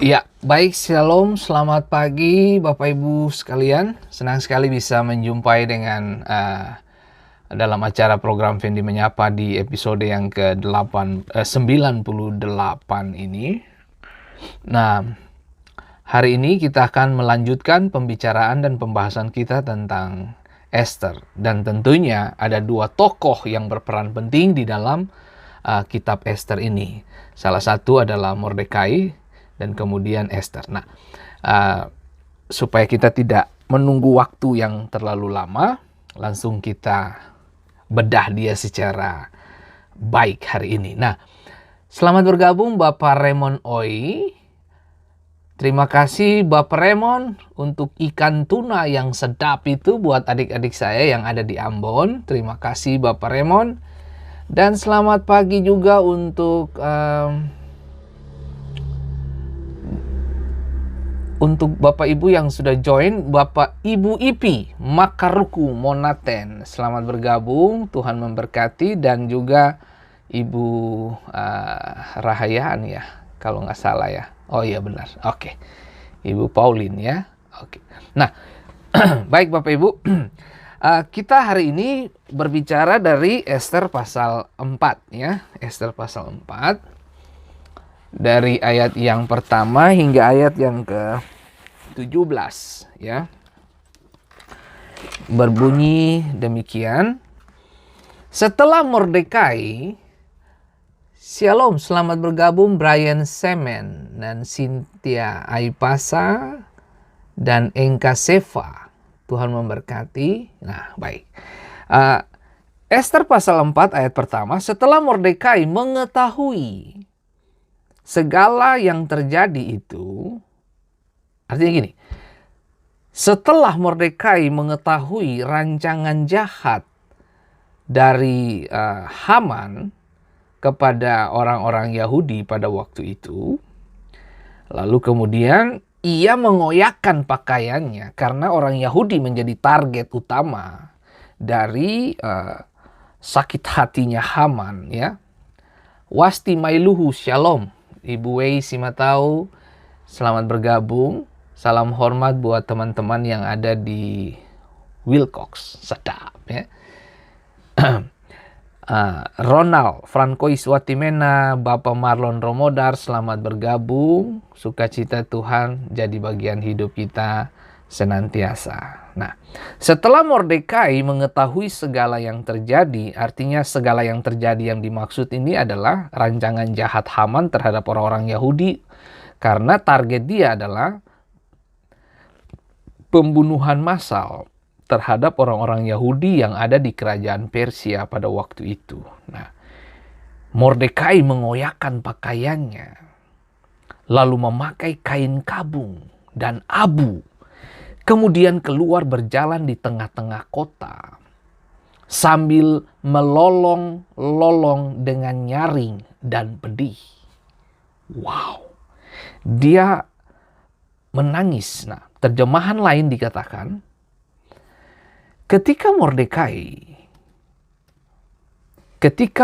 Ya, baik, shalom, selamat pagi Bapak Ibu sekalian. Senang sekali bisa menjumpai dengan dalam acara program Fendi Menyapa di episode yang ke-98 ini. Nah, hari ini kita akan melanjutkan pembicaraan dan pembahasan kita tentang Esther. Dan tentunya ada dua tokoh yang berperan penting di dalam kitab Esther ini. Salah satu adalah Mordekai dan kemudian Esther. Nah, supaya kita tidak menunggu waktu yang terlalu lama, langsung kita bedah dia secara baik hari ini. Nah, selamat bergabung Bapak Raymond Oi. Terima kasih Bapak Raymond untuk ikan tuna yang sedap itu buat adik-adik saya yang ada di Ambon. Terima kasih Bapak Raymond. Dan selamat pagi juga untuk Bapak Ibu yang sudah join, Bapak Ibu Ipi Makaruku Monaten. Selamat bergabung, Tuhan memberkati. Dan juga Ibu Rahayaan ya, kalau nggak salah ya. Oh iya benar, oke. Ibu Pauline ya, oke. Nah, baik Bapak Ibu. Kita hari ini berbicara dari Esther pasal 4 ya. Esther pasal 4. Dari ayat yang pertama hingga ayat yang ke-17 ya. Berbunyi demikian. Setelah Mordekai, shalom, selamat bergabung Brian Semen dan Cynthia Aipasa dan Engka Seva. Tuhan memberkati. Nah, baik. Esther pasal 4 ayat pertama, setelah Mordekai mengetahui segala yang terjadi itu, artinya gini, setelah Mordekai mengetahui rancangan jahat dari Haman kepada orang-orang Yahudi pada waktu itu, lalu kemudian ia mengoyakkan pakaiannya karena orang Yahudi menjadi target utama dari sakit hatinya Haman ya. Wasti Mailuhu Shalom, Ibu Wei Simatau, selamat bergabung. Salam hormat buat teman-teman yang ada di Wilcox, sedap ya. Ronald Francois Watimena, Bapak Marlon Romodar, selamat bergabung. Sukacita Tuhan jadi bagian hidup kita senantiasa. Nah, setelah Mordekai mengetahui segala yang terjadi, artinya segala yang terjadi yang dimaksud ini adalah rancangan jahat Haman terhadap orang-orang Yahudi, karena target dia adalah pembunuhan massal terhadap orang-orang Yahudi yang ada di kerajaan Persia pada waktu itu. Nah, Mordekai mengoyakkan pakaiannya, lalu memakai kain kabung dan abu, kemudian keluar berjalan di tengah-tengah kota, sambil melolong-lolong dengan nyaring dan pedih. Wow, dia menangis. Nah, terjemahan lain dikatakan, Ketika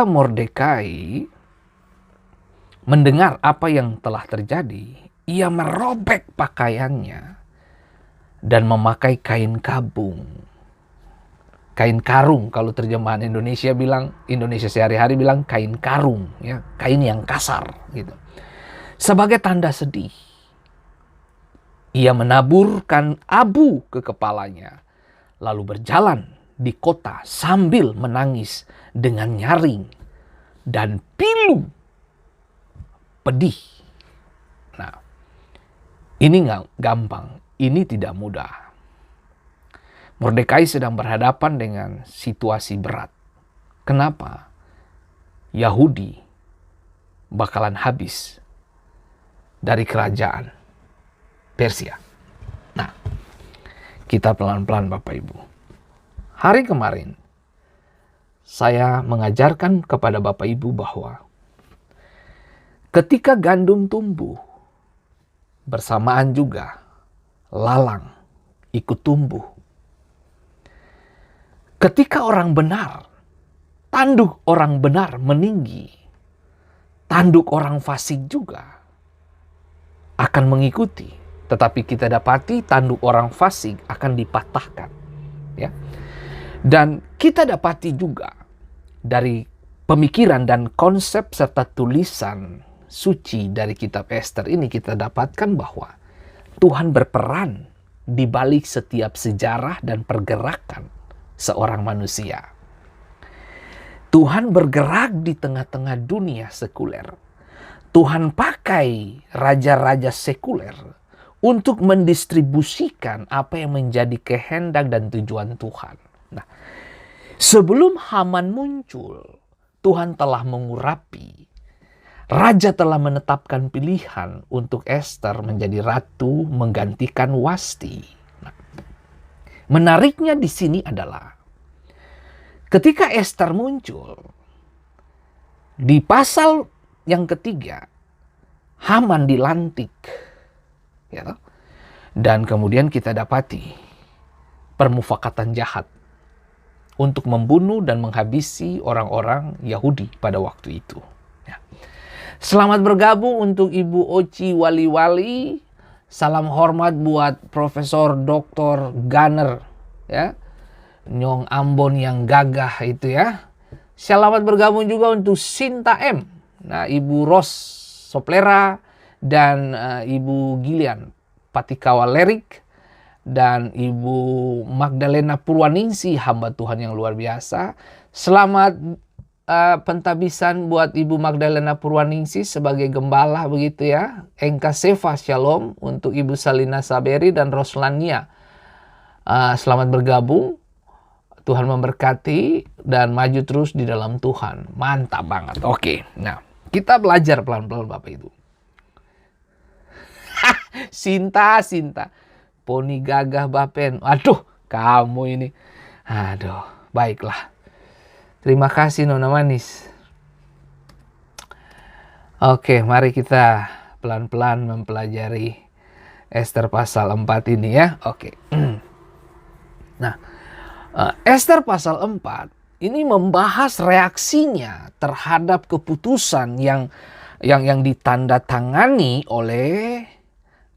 Mordekai mendengar apa yang telah terjadi, ia merobek pakaiannya dan memakai kain kabung. Kain karung, kalau terjemahan Indonesia sehari-hari bilang kain karung, ya, kain yang kasar gitu. Sebagai tanda sedih, ia menaburkan abu ke kepalanya, lalu berjalan di kota sambil menangis dengan nyaring dan pilu pedih. Nah, ini nggak gampang, ini tidak mudah. Mordekai sedang berhadapan dengan situasi berat. Kenapa? Yahudi bakalan habis dari kerajaan Persia. Nah, kita pelan-pelan Bapak Ibu. Hari kemarin saya mengajarkan kepada Bapak Ibu bahwa ketika gandum tumbuh, bersamaan juga lalang ikut tumbuh. Ketika orang benar, tanduk orang benar meninggi, tanduk orang fasik juga. akan mengikuti. Tetapi kita dapati tanduk orang fasik akan dipatahkan. Ya. Dan kita dapati juga dari pemikiran dan konsep serta tulisan suci dari kitab Ester ini, kita dapatkan bahwa Tuhan berperan di balik setiap sejarah dan pergerakan seorang manusia. Tuhan bergerak di tengah-tengah dunia sekuler. Tuhan pakai raja-raja sekuler untuk mendistribusikan apa yang menjadi kehendak dan tujuan Tuhan. Nah, sebelum Haman muncul, Tuhan telah mengurapi. Raja telah menetapkan pilihan untuk Ester menjadi ratu menggantikan Wasti. Nah, menariknya di sini adalah ketika Ester muncul, di pasal yang ketiga, Haman dilantik. Ya, dan kemudian kita dapati permufakatan jahat untuk membunuh dan menghabisi orang-orang Yahudi pada waktu itu. Ya. Selamat bergabung untuk Ibu Oci Wali-Wali. Salam hormat buat Profesor Dr. Gunner, ya. Nyong Ambon yang gagah itu ya. Selamat bergabung juga untuk Sinta M. Nah, Ibu Ros Soplera dan Ibu Gilian Patikawa Lerik dan Ibu Magdalena Purwaningsi, hamba Tuhan yang luar biasa. Selamat pentabisan buat Ibu Magdalena Purwaningsi sebagai gembala begitu ya. Engka Seva Shalom untuk Ibu Salina Saberi dan Roslania. Selamat bergabung. Tuhan memberkati dan maju terus di dalam Tuhan. Mantap banget. Oke, nah kita belajar pelan-pelan Bapak Ibu. Sinta. Poni gagah Bapen. Aduh, kamu ini. Aduh, baiklah. Terima kasih Nona Manis. Oke, mari kita pelan-pelan mempelajari Ester pasal 4 ini ya. Oke. Nah, Ester pasal 4 ini membahas reaksinya terhadap keputusan yang ditandatangani oleh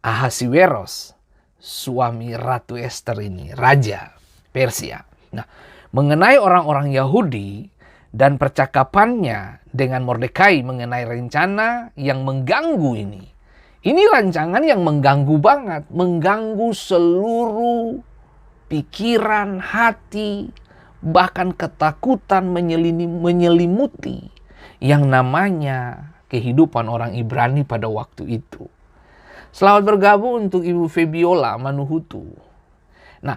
Ahasiweros, suami Ratu Ester ini, Raja Persia. Nah, mengenai orang-orang Yahudi dan percakapannya dengan Mordekai mengenai rencana yang mengganggu ini. Ini rancangan yang mengganggu banget, mengganggu seluruh pikiran, hati, bahkan ketakutan menyelimuti yang namanya kehidupan orang Ibrani pada waktu itu. Selamat bergabung untuk Ibu Febiola Manuhutu. Nah,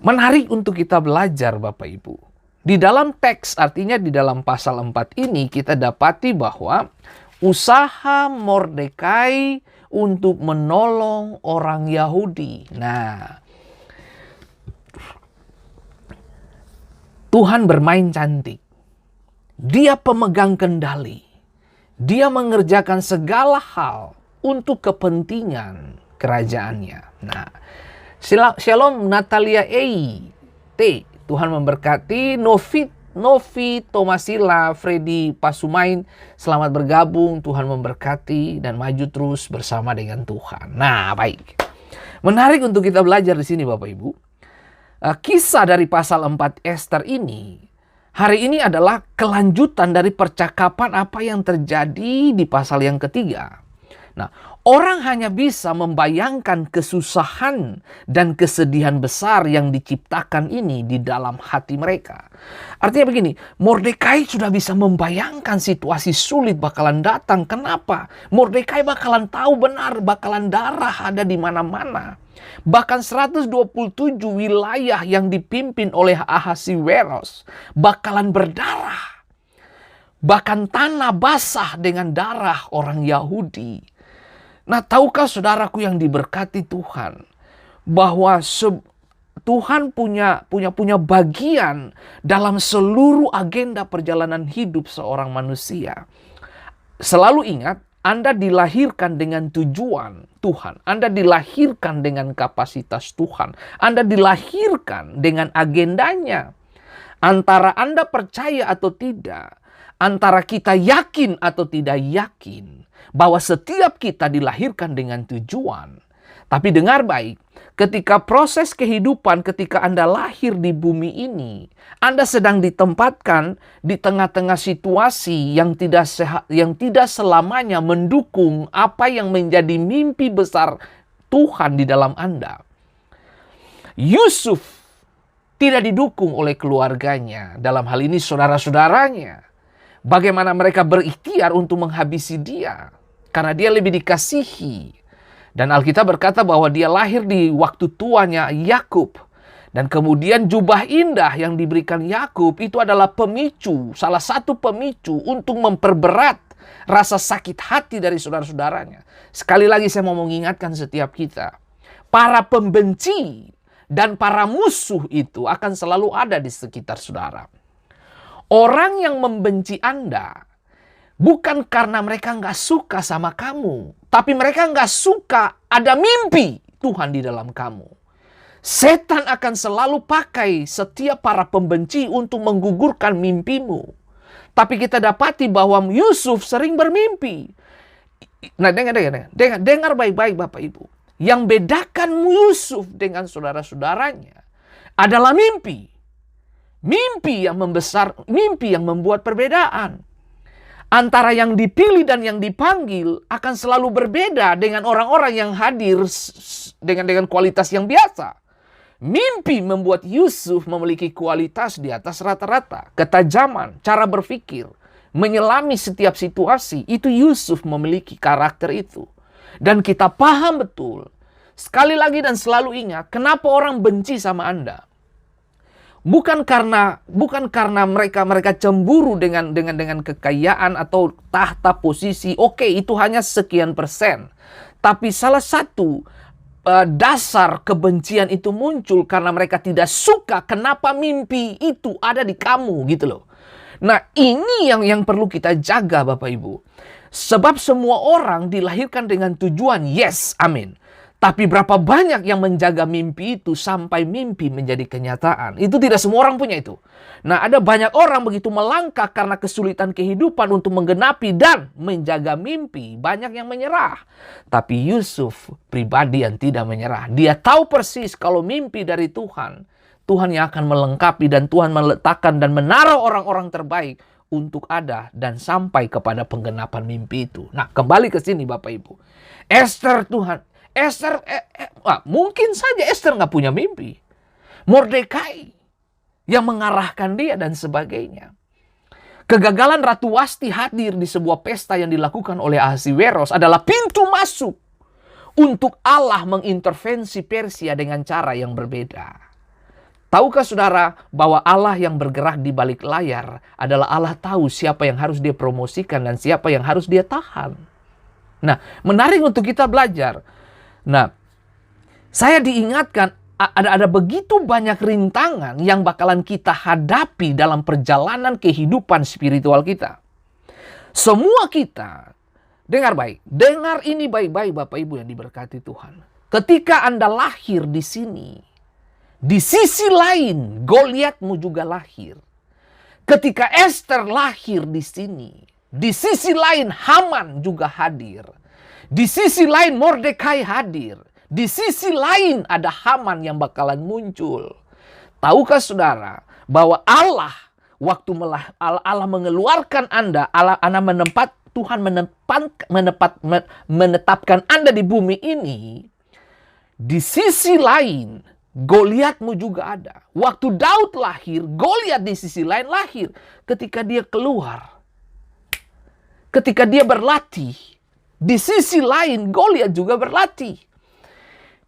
menarik untuk kita belajar Bapak Ibu. Di dalam teks, artinya di dalam pasal 4 ini kita dapati bahwa usaha Mordekai untuk menolong orang Yahudi. Nah, Tuhan bermain cantik. Dia pemegang kendali. Dia mengerjakan segala hal untuk kepentingan kerajaannya. Nah, Shalom Natalia T. Tuhan memberkati. Novi Tomasila Freddy Pasumain. Selamat bergabung. Tuhan memberkati dan maju terus bersama dengan Tuhan. Nah, baik. Menarik untuk kita belajar di sini Bapak Ibu. Kisah dari pasal 4 Ester ini hari ini adalah kelanjutan dari percakapan apa yang terjadi di pasal yang ketiga. Nah, orang hanya bisa membayangkan kesusahan dan kesedihan besar yang diciptakan ini di dalam hati mereka. Artinya begini, Mordekai sudah bisa membayangkan situasi sulit bakalan datang. Kenapa? Mordekai bakalan tahu benar bakalan darah ada di mana-mana. Bahkan 127 wilayah yang dipimpin oleh Ahasiweros bakalan berdarah. Bahkan tanah basah dengan darah orang Yahudi. Nah, tahukah saudaraku yang diberkati Tuhan, bahwa Tuhan punya bagian dalam seluruh agenda perjalanan hidup seorang manusia. Selalu ingat, Anda dilahirkan dengan tujuan Tuhan. Anda dilahirkan dengan kapasitas Tuhan. Anda dilahirkan dengan agendanya. antara Anda percaya atau tidak, antara kita yakin atau tidak yakin bahwa setiap kita dilahirkan dengan tujuan. Tapi dengar baik, ketika proses kehidupan, ketika Anda lahir di bumi ini, Anda sedang ditempatkan di tengah-tengah situasi yang tidak selamanya mendukung apa yang menjadi mimpi besar Tuhan di dalam Anda. Yusuf tidak didukung oleh keluarganya, dalam hal ini saudara-saudaranya. Bagaimana mereka berikhtiar untuk menghabisi dia, karena dia lebih dikasihi. Dan Alkitab berkata bahwa dia lahir di waktu tuanya Yakub. Dan kemudian jubah indah yang diberikan Yakub itu adalah pemicu, salah satu pemicu untuk memperberat rasa sakit hati dari saudara-saudaranya. Sekali lagi saya mau mengingatkan setiap kita, para pembenci dan para musuh itu akan selalu ada di sekitar saudara. Orang yang membenci Anda bukan karena mereka nggak suka sama kamu, tapi mereka nggak suka ada mimpi Tuhan di dalam kamu. Setan akan selalu pakai setiap para pembenci untuk menggugurkan mimpimu. Tapi kita dapati bahwa Yusuf sering bermimpi. Nah, dengar baik-baik Bapak Ibu. Yang bedakan Yusuf dengan saudara-saudaranya adalah mimpi. Mimpi yang membesar, mimpi yang membuat perbedaan. Antara yang dipilih dan yang dipanggil akan selalu berbeda dengan orang-orang yang hadir dengan kualitas yang biasa. Mimpi membuat Yusuf memiliki kualitas di atas rata-rata. Ketajaman, cara berpikir, menyelami setiap situasi. Itu Yusuf memiliki karakter itu. Dan kita paham betul. Sekali lagi dan selalu ingat, kenapa orang benci sama Anda. Bukan karena mereka cemburu dengan kekayaan atau tahta posisi. Oke, itu hanya sekian persen. Tapi salah satu dasar kebencian itu muncul karena mereka tidak suka kenapa mimpi itu ada di kamu gitu loh. Nah, ini yang perlu kita jaga Bapak Ibu. Sebab semua orang dilahirkan dengan tujuan, yes, amin. Tapi berapa banyak yang menjaga mimpi itu sampai mimpi menjadi kenyataan. Itu tidak semua orang punya itu. Nah, ada banyak orang begitu melangkah karena kesulitan kehidupan untuk menggenapi dan menjaga mimpi. Banyak yang menyerah. Tapi Yusuf pribadi yang tidak menyerah. Dia tahu persis kalau mimpi dari Tuhan, Tuhan yang akan melengkapi dan Tuhan meletakkan dan menaruh orang-orang terbaik untuk ada dan sampai kepada penggenapan mimpi itu. Nah, kembali ke sini Bapak Ibu. Mungkin saja Esther nggak punya mimpi. Mordekai yang mengarahkan dia dan sebagainya. Kegagalan Ratu Wasti hadir di sebuah pesta yang dilakukan oleh Ahasiweros adalah pintu masuk untuk Allah mengintervensi Persia dengan cara yang berbeda. Tahukah saudara bahwa Allah yang bergerak di balik layar adalah Allah tahu siapa yang harus dia promosikan dan siapa yang harus dia tahan. Nah, menarik untuk kita belajar. Nah, saya diingatkan ada begitu banyak rintangan yang bakalan kita hadapi dalam perjalanan kehidupan spiritual kita. Semua kita, dengar baik, dengar ini baik-baik Bapak Ibu yang diberkati Tuhan. Ketika Anda lahir di sini, di sisi lain Goliatmu juga lahir. Ketika Esther lahir di sini, di sisi lain Haman juga hadir. Di sisi lain Mordekai hadir. Di sisi lain ada Haman yang bakalan muncul. Tahukah saudara bahwa Allah waktu Allah mengeluarkan Anda, Tuhan menetapkan Anda di bumi ini. Di sisi lain Goliatmu juga ada. Waktu Daud lahir, Goliat di sisi lain lahir. Ketika dia keluar, ketika dia berlatih, di sisi lain Goliat juga berlatih.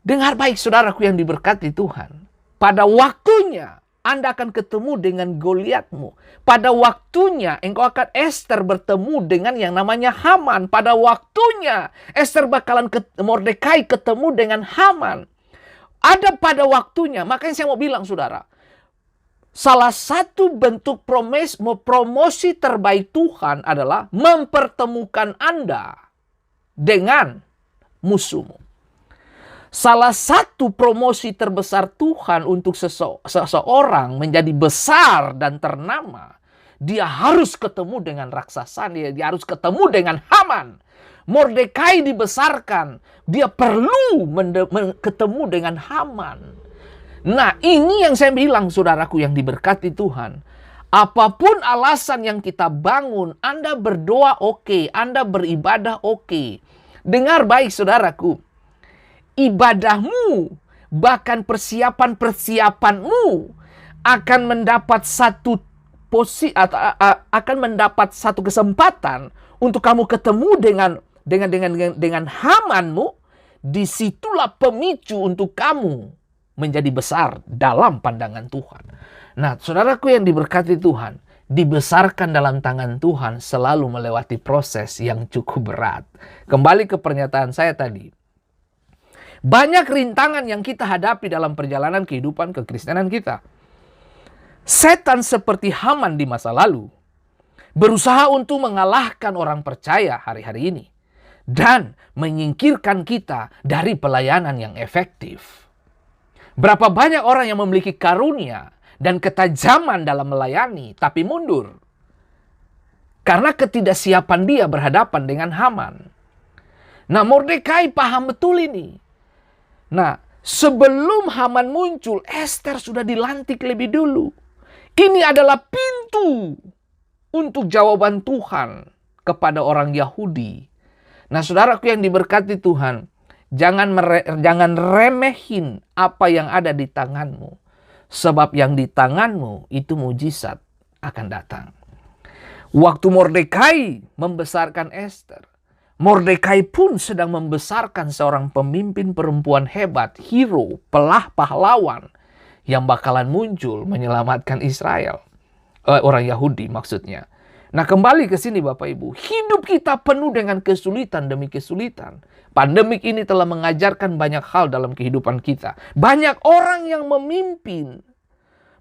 Dengar baik saudaraku yang diberkati Tuhan. Pada waktunya Anda akan ketemu dengan Goliatmu. Pada waktunya engkau akan Esther bertemu dengan yang namanya Haman. Pada waktunya Esther bakalan Mordekai ketemu dengan Haman. Ada pada waktunya. Makanya saya mau bilang saudara, salah satu bentuk promosi terbaik Tuhan adalah mempertemukan Anda dengan musuhmu. Salah satu promosi terbesar Tuhan untuk seseorang menjadi besar dan ternama, dia harus ketemu dengan raksasa, dia harus ketemu dengan Haman. Mordekai dibesarkan, dia perlu ketemu dengan Haman. Nah, ini yang saya bilang, saudaraku yang diberkati Tuhan. Apapun alasan yang kita bangun, Anda berdoa oke, Anda beribadah oke. Dengar baik, saudaraku. Ibadahmu, bahkan persiapan-persiapanmu akan mendapat satu akan mendapat satu kesempatan untuk kamu ketemu dengan Hamanmu. Disitulah pemicu untuk kamu menjadi besar dalam pandangan Tuhan. Nah, saudaraku yang diberkati Tuhan, dibesarkan dalam tangan Tuhan selalu melewati proses yang cukup berat. Kembali ke pernyataan saya tadi. Banyak rintangan yang kita hadapi dalam perjalanan kehidupan kekristenan kita. Setan seperti Haman di masa lalu berusaha untuk mengalahkan orang percaya hari-hari ini dan menyingkirkan kita dari pelayanan yang efektif. Berapa banyak orang yang memiliki karunia dan ketajaman dalam melayani tapi mundur karena ketidaksiapan dia berhadapan dengan Haman. Nah, Mordekai paham betul ini. Nah, sebelum Haman muncul, Ester sudah dilantik lebih dulu. Ini adalah pintu untuk jawaban Tuhan kepada orang Yahudi. Nah, saudaraku yang diberkati Tuhan, jangan remehin apa yang ada di tanganmu. Sebab yang di tanganmu itu mujizat akan datang. Waktu Mordekai membesarkan Ester, Mordekai pun sedang membesarkan seorang pemimpin perempuan hebat, hero, pahlawan yang bakalan muncul menyelamatkan Israel. Orang Yahudi maksudnya. Nah, kembali ke sini Bapak Ibu. Hidup kita penuh dengan kesulitan demi kesulitan. Pandemik ini telah mengajarkan banyak hal dalam kehidupan kita. Banyak orang yang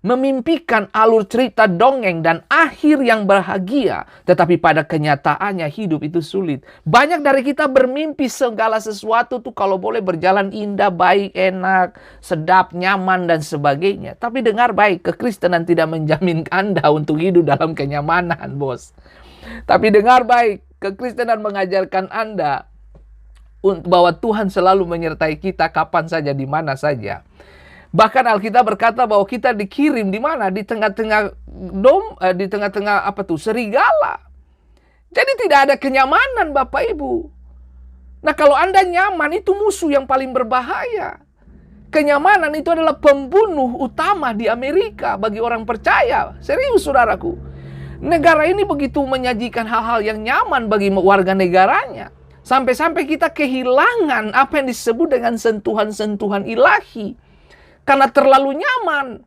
memimpikan alur cerita dongeng dan akhir yang bahagia, tetapi pada kenyataannya hidup itu sulit. Banyak dari kita bermimpi segala sesuatu tuh kalau boleh berjalan indah, baik, enak, sedap, nyaman, dan sebagainya. Tapi dengar baik, kekristenan tidak menjamin Anda untuk hidup dalam kenyamanan, bos. Tapi dengar baik, kekristenan mengajarkan Anda bahwa Tuhan selalu menyertai kita kapan saja, di mana saja. Bahkan Alkitab berkata bahwa kita dikirim di mana? Di tengah-tengah serigala. Jadi tidak ada kenyamanan Bapak Ibu. Nah, kalau Anda nyaman, itu musuh yang paling berbahaya. Kenyamanan itu adalah pembunuh utama di Amerika bagi orang percaya. Serius, saudaraku. Negara ini begitu menyajikan hal-hal yang nyaman bagi warga negaranya. Sampai-sampai kita kehilangan apa yang disebut dengan sentuhan-sentuhan ilahi. Karena terlalu nyaman.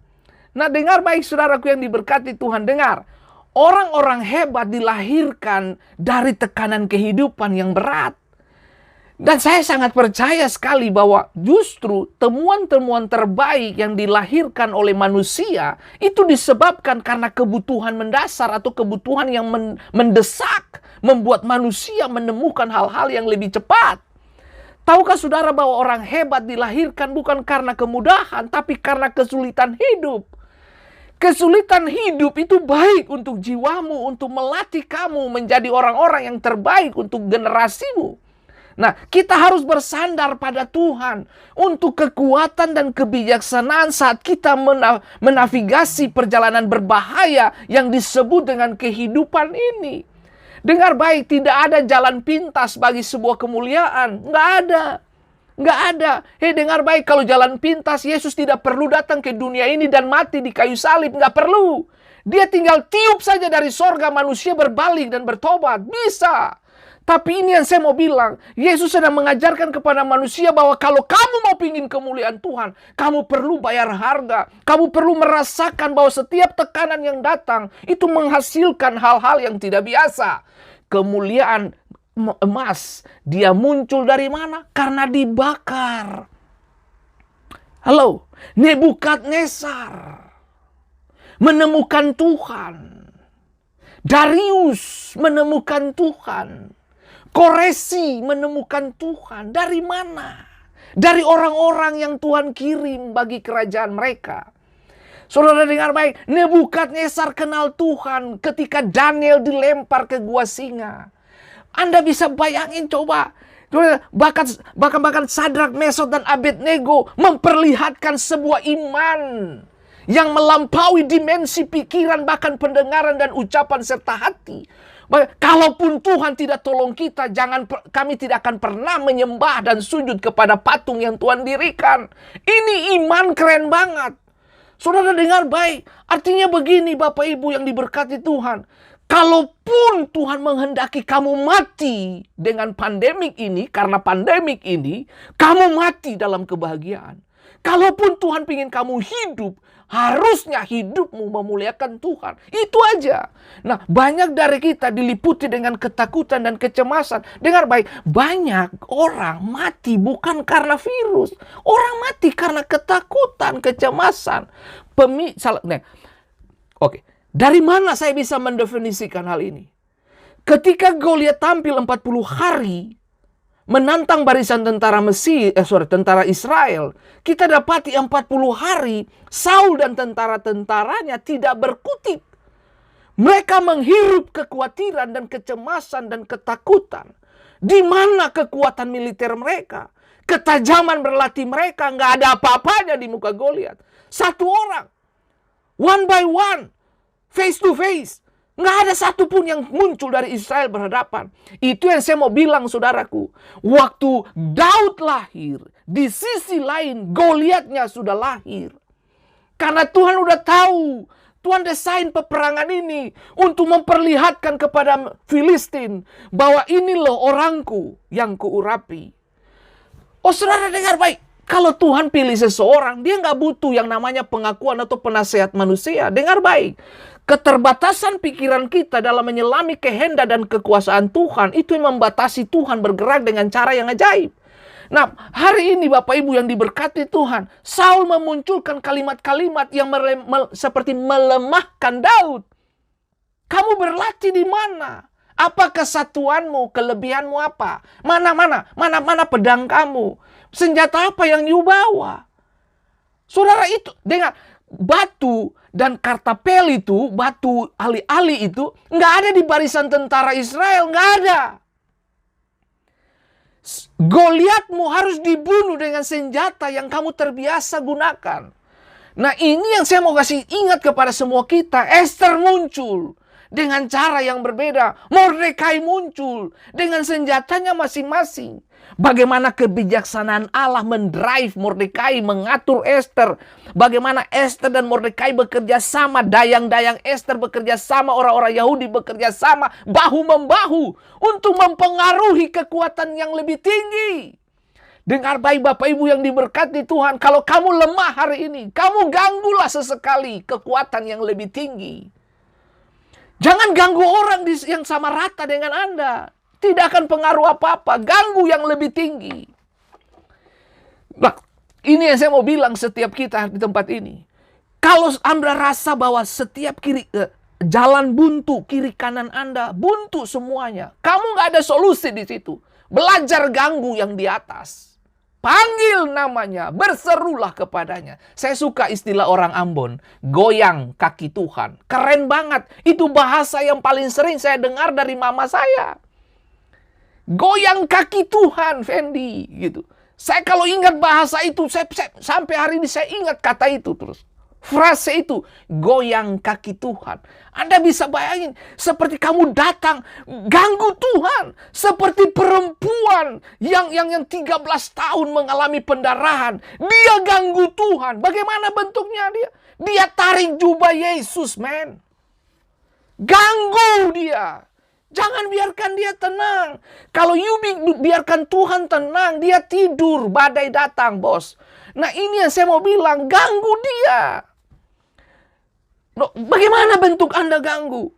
Nah, dengar baik saudaraku yang diberkati Tuhan, dengar. Orang-orang hebat dilahirkan dari tekanan kehidupan yang berat. Dan saya sangat percaya sekali bahwa justru temuan-temuan terbaik yang dilahirkan oleh manusia itu disebabkan karena kebutuhan mendasar atau kebutuhan yang mendesak membuat manusia menemukan hal-hal yang lebih cepat. Tahukah saudara bahwa orang hebat dilahirkan bukan karena kemudahan, tapi karena kesulitan hidup. Kesulitan hidup itu baik untuk jiwamu, untuk melatih kamu menjadi orang-orang yang terbaik untuk generasimu. Nah, kita harus bersandar pada Tuhan untuk kekuatan dan kebijaksanaan saat kita menavigasi perjalanan berbahaya yang disebut dengan kehidupan ini. Dengar baik, tidak ada jalan pintas bagi sebuah kemuliaan. Nggak ada. Nggak ada. Dengar baik, kalau jalan pintas, Yesus tidak perlu datang ke dunia ini dan mati di kayu salib. Nggak perlu. Dia tinggal tiup saja dari sorga, manusia berbalik dan bertobat. Bisa. Tapi ini yang saya mau bilang. Yesus sedang mengajarkan kepada manusia bahwa kalau kamu mau pingin kemuliaan Tuhan, kamu perlu bayar harga. Kamu perlu merasakan bahwa setiap tekanan yang datang, itu menghasilkan hal-hal yang tidak biasa. Kemuliaan emas, dia muncul dari mana? Karena dibakar. Halo, Nebukadnezar menemukan Tuhan. Darius menemukan Tuhan. Koresi menemukan Tuhan. Dari mana? dari orang-orang yang Tuhan kirim bagi kerajaan mereka. Saudara dengar baik, Nebukadnezar kenal Tuhan ketika Daniel dilempar ke gua singa. Anda bisa bayangin coba. Bahkan Sadrak, Mesot, dan Abednego memperlihatkan sebuah iman yang melampaui dimensi pikiran, bahkan pendengaran dan ucapan serta hati. Kalaupun Tuhan tidak tolong kita, kami tidak akan pernah menyembah dan sujud kepada patung yang Tuhan dirikan. Ini iman keren banget. Saudara dengar baik, artinya begini Bapak Ibu yang diberkati Tuhan. Kalaupun Tuhan menghendaki kamu mati dengan pandemik ini, karena pandemik ini, kamu mati dalam kebahagiaan. Kalaupun Tuhan ingin kamu hidup, harusnya hidupmu memuliakan Tuhan. Itu aja. Nah, banyak dari kita diliputi dengan ketakutan dan kecemasan. Dengar baik, banyak orang mati bukan karena virus. Orang mati karena ketakutan, kecemasan. Oke. Dari mana saya bisa mendefinisikan hal ini? Ketika Goliat tampil 40 hari menantang barisan tentara Israel, kita dapati 40 hari Saul dan tentara-tentaranya tidak berkutik. Mereka menghirup kekhawatiran dan kecemasan dan ketakutan. Di mana kekuatan militer mereka? Ketajaman berlatih mereka nggak ada apa-apanya di muka Goliat. Satu orang, one by one, face to face. Nggak ada satupun yang muncul dari Israel berhadapan. Itu yang saya mau bilang saudaraku. Waktu Daud lahir, di sisi lain Goliatnya sudah lahir. Karena Tuhan udah tahu. Tuhan desain peperangan ini untuk memperlihatkan kepada Filistin bahwa ini loh orangku yang kuurapi. Oh saudara dengar baik. Kalau Tuhan pilih seseorang, dia nggak butuh yang namanya pengakuan atau penasehat manusia. Dengar baik. Keterbatasan pikiran kita dalam menyelami kehendak dan kekuasaan Tuhan, itu yang membatasi Tuhan bergerak dengan cara yang ajaib. Nah, hari ini Bapak Ibu yang diberkati Tuhan, Saul memunculkan kalimat-kalimat yang seperti melemahkan Daud. Kamu berlatih di mana? Apa kesatuanmu, kelebihanmu apa? Mana pedang kamu? Senjata apa yang you bawa? Saudara itu, dengar, batu dan kartapel itu, batu ali-ali itu, nggak ada di barisan tentara Israel, nggak ada. Goliatmu harus dibunuh dengan senjata yang kamu terbiasa gunakan. Nah ini yang saya mau kasih ingat kepada semua kita. Esther muncul dengan cara yang berbeda. Mordekai muncul dengan senjatanya masing-masing. Bagaimana kebijaksanaan Allah mendrive Mordekai, mengatur Esther. Bagaimana Esther dan Mordekai bekerja sama, dayang-dayang Esther bekerja sama, orang-orang Yahudi bekerja sama, bahu-membahu untuk mempengaruhi kekuatan yang lebih tinggi. Dengar baik Bapak Ibu yang diberkati Tuhan, kalau kamu lemah hari ini, kamu ganggulah sesekali kekuatan yang lebih tinggi. Jangan ganggu orang yang sama rata dengan Anda. Tidak akan pengaruh apa-apa. Ganggu yang lebih tinggi. Nah, ini yang saya mau bilang setiap kita di tempat ini. Kalau Anda rasa bahwa setiap jalan buntu, kiri kanan Anda buntu semuanya. Kamu nggak ada solusi di situ. Belajar ganggu yang di atas. Panggil namanya, berserulah kepadanya. Saya suka istilah orang Ambon, goyang kaki Tuhan. Keren banget. Itu bahasa yang paling sering saya dengar dari mama saya. Goyang kaki Tuhan, Fendi, gitu. Saya kalau ingat bahasa itu, saya sampai hari ini saya ingat kata itu terus. Frase itu, goyang kaki Tuhan. Anda bisa bayangin, seperti kamu datang, ganggu Tuhan. Seperti perempuan yang 13 tahun mengalami pendarahan. Dia ganggu Tuhan. Bagaimana bentuknya dia? Dia tarik jubah Yesus, men. Ganggu dia. Jangan biarkan dia tenang. Kalau you biarkan Tuhan tenang, dia tidur, badai datang, bos. Nah ini yang saya mau bilang, ganggu dia. Bagaimana bentuk Anda ganggu?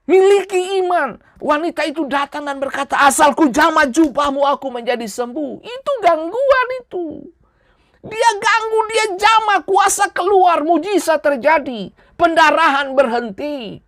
Miliki iman. Wanita itu datang dan berkata, asal ku jamah jubahmu aku menjadi sembuh. Itu gangguan itu. Dia ganggu, dia jamah, kuasa keluar, mujizat terjadi. Pendarahan berhenti.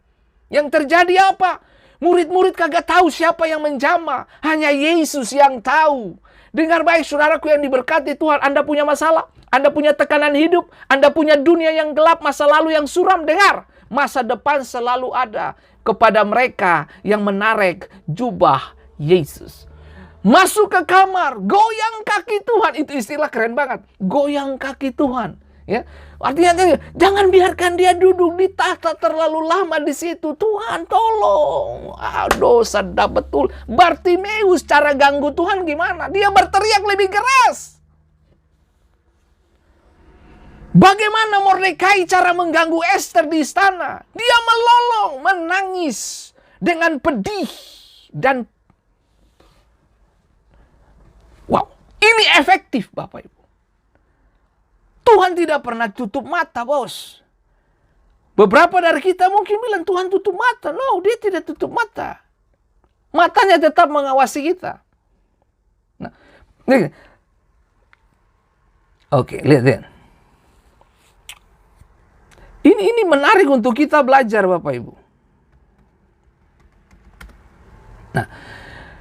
Yang terjadi apa? Murid-murid kagak tahu siapa yang menjamah. Hanya Yesus yang tahu. Dengar baik saudaraku yang diberkati Tuhan. Anda punya masalah, Anda punya tekanan hidup, Anda punya dunia yang gelap, masa lalu yang suram. Dengar, masa depan selalu ada kepada mereka yang menarik jubah Yesus. Masuk ke kamar, goyang kaki Tuhan. Itu istilah keren banget. Goyang kaki Tuhan. Ya, artinya jangan biarkan dia duduk di tahta terlalu lama di situ. Tuhan tolong. Aduh, sedap betul. Bartimeus cara ganggu Tuhan gimana? Dia berteriak lebih keras. Bagaimana Mordekai cara mengganggu Ester di istana? Dia melolong, menangis dengan pedih dan wow, ini efektif Bapak Ibu. Tuhan tidak pernah tutup mata, bos. Beberapa dari kita mungkin bilang Tuhan tutup mata. No, dia tidak tutup mata. Matanya tetap mengawasi kita. Nah, oke, lihat. Ini menarik untuk kita belajar, Bapak Ibu.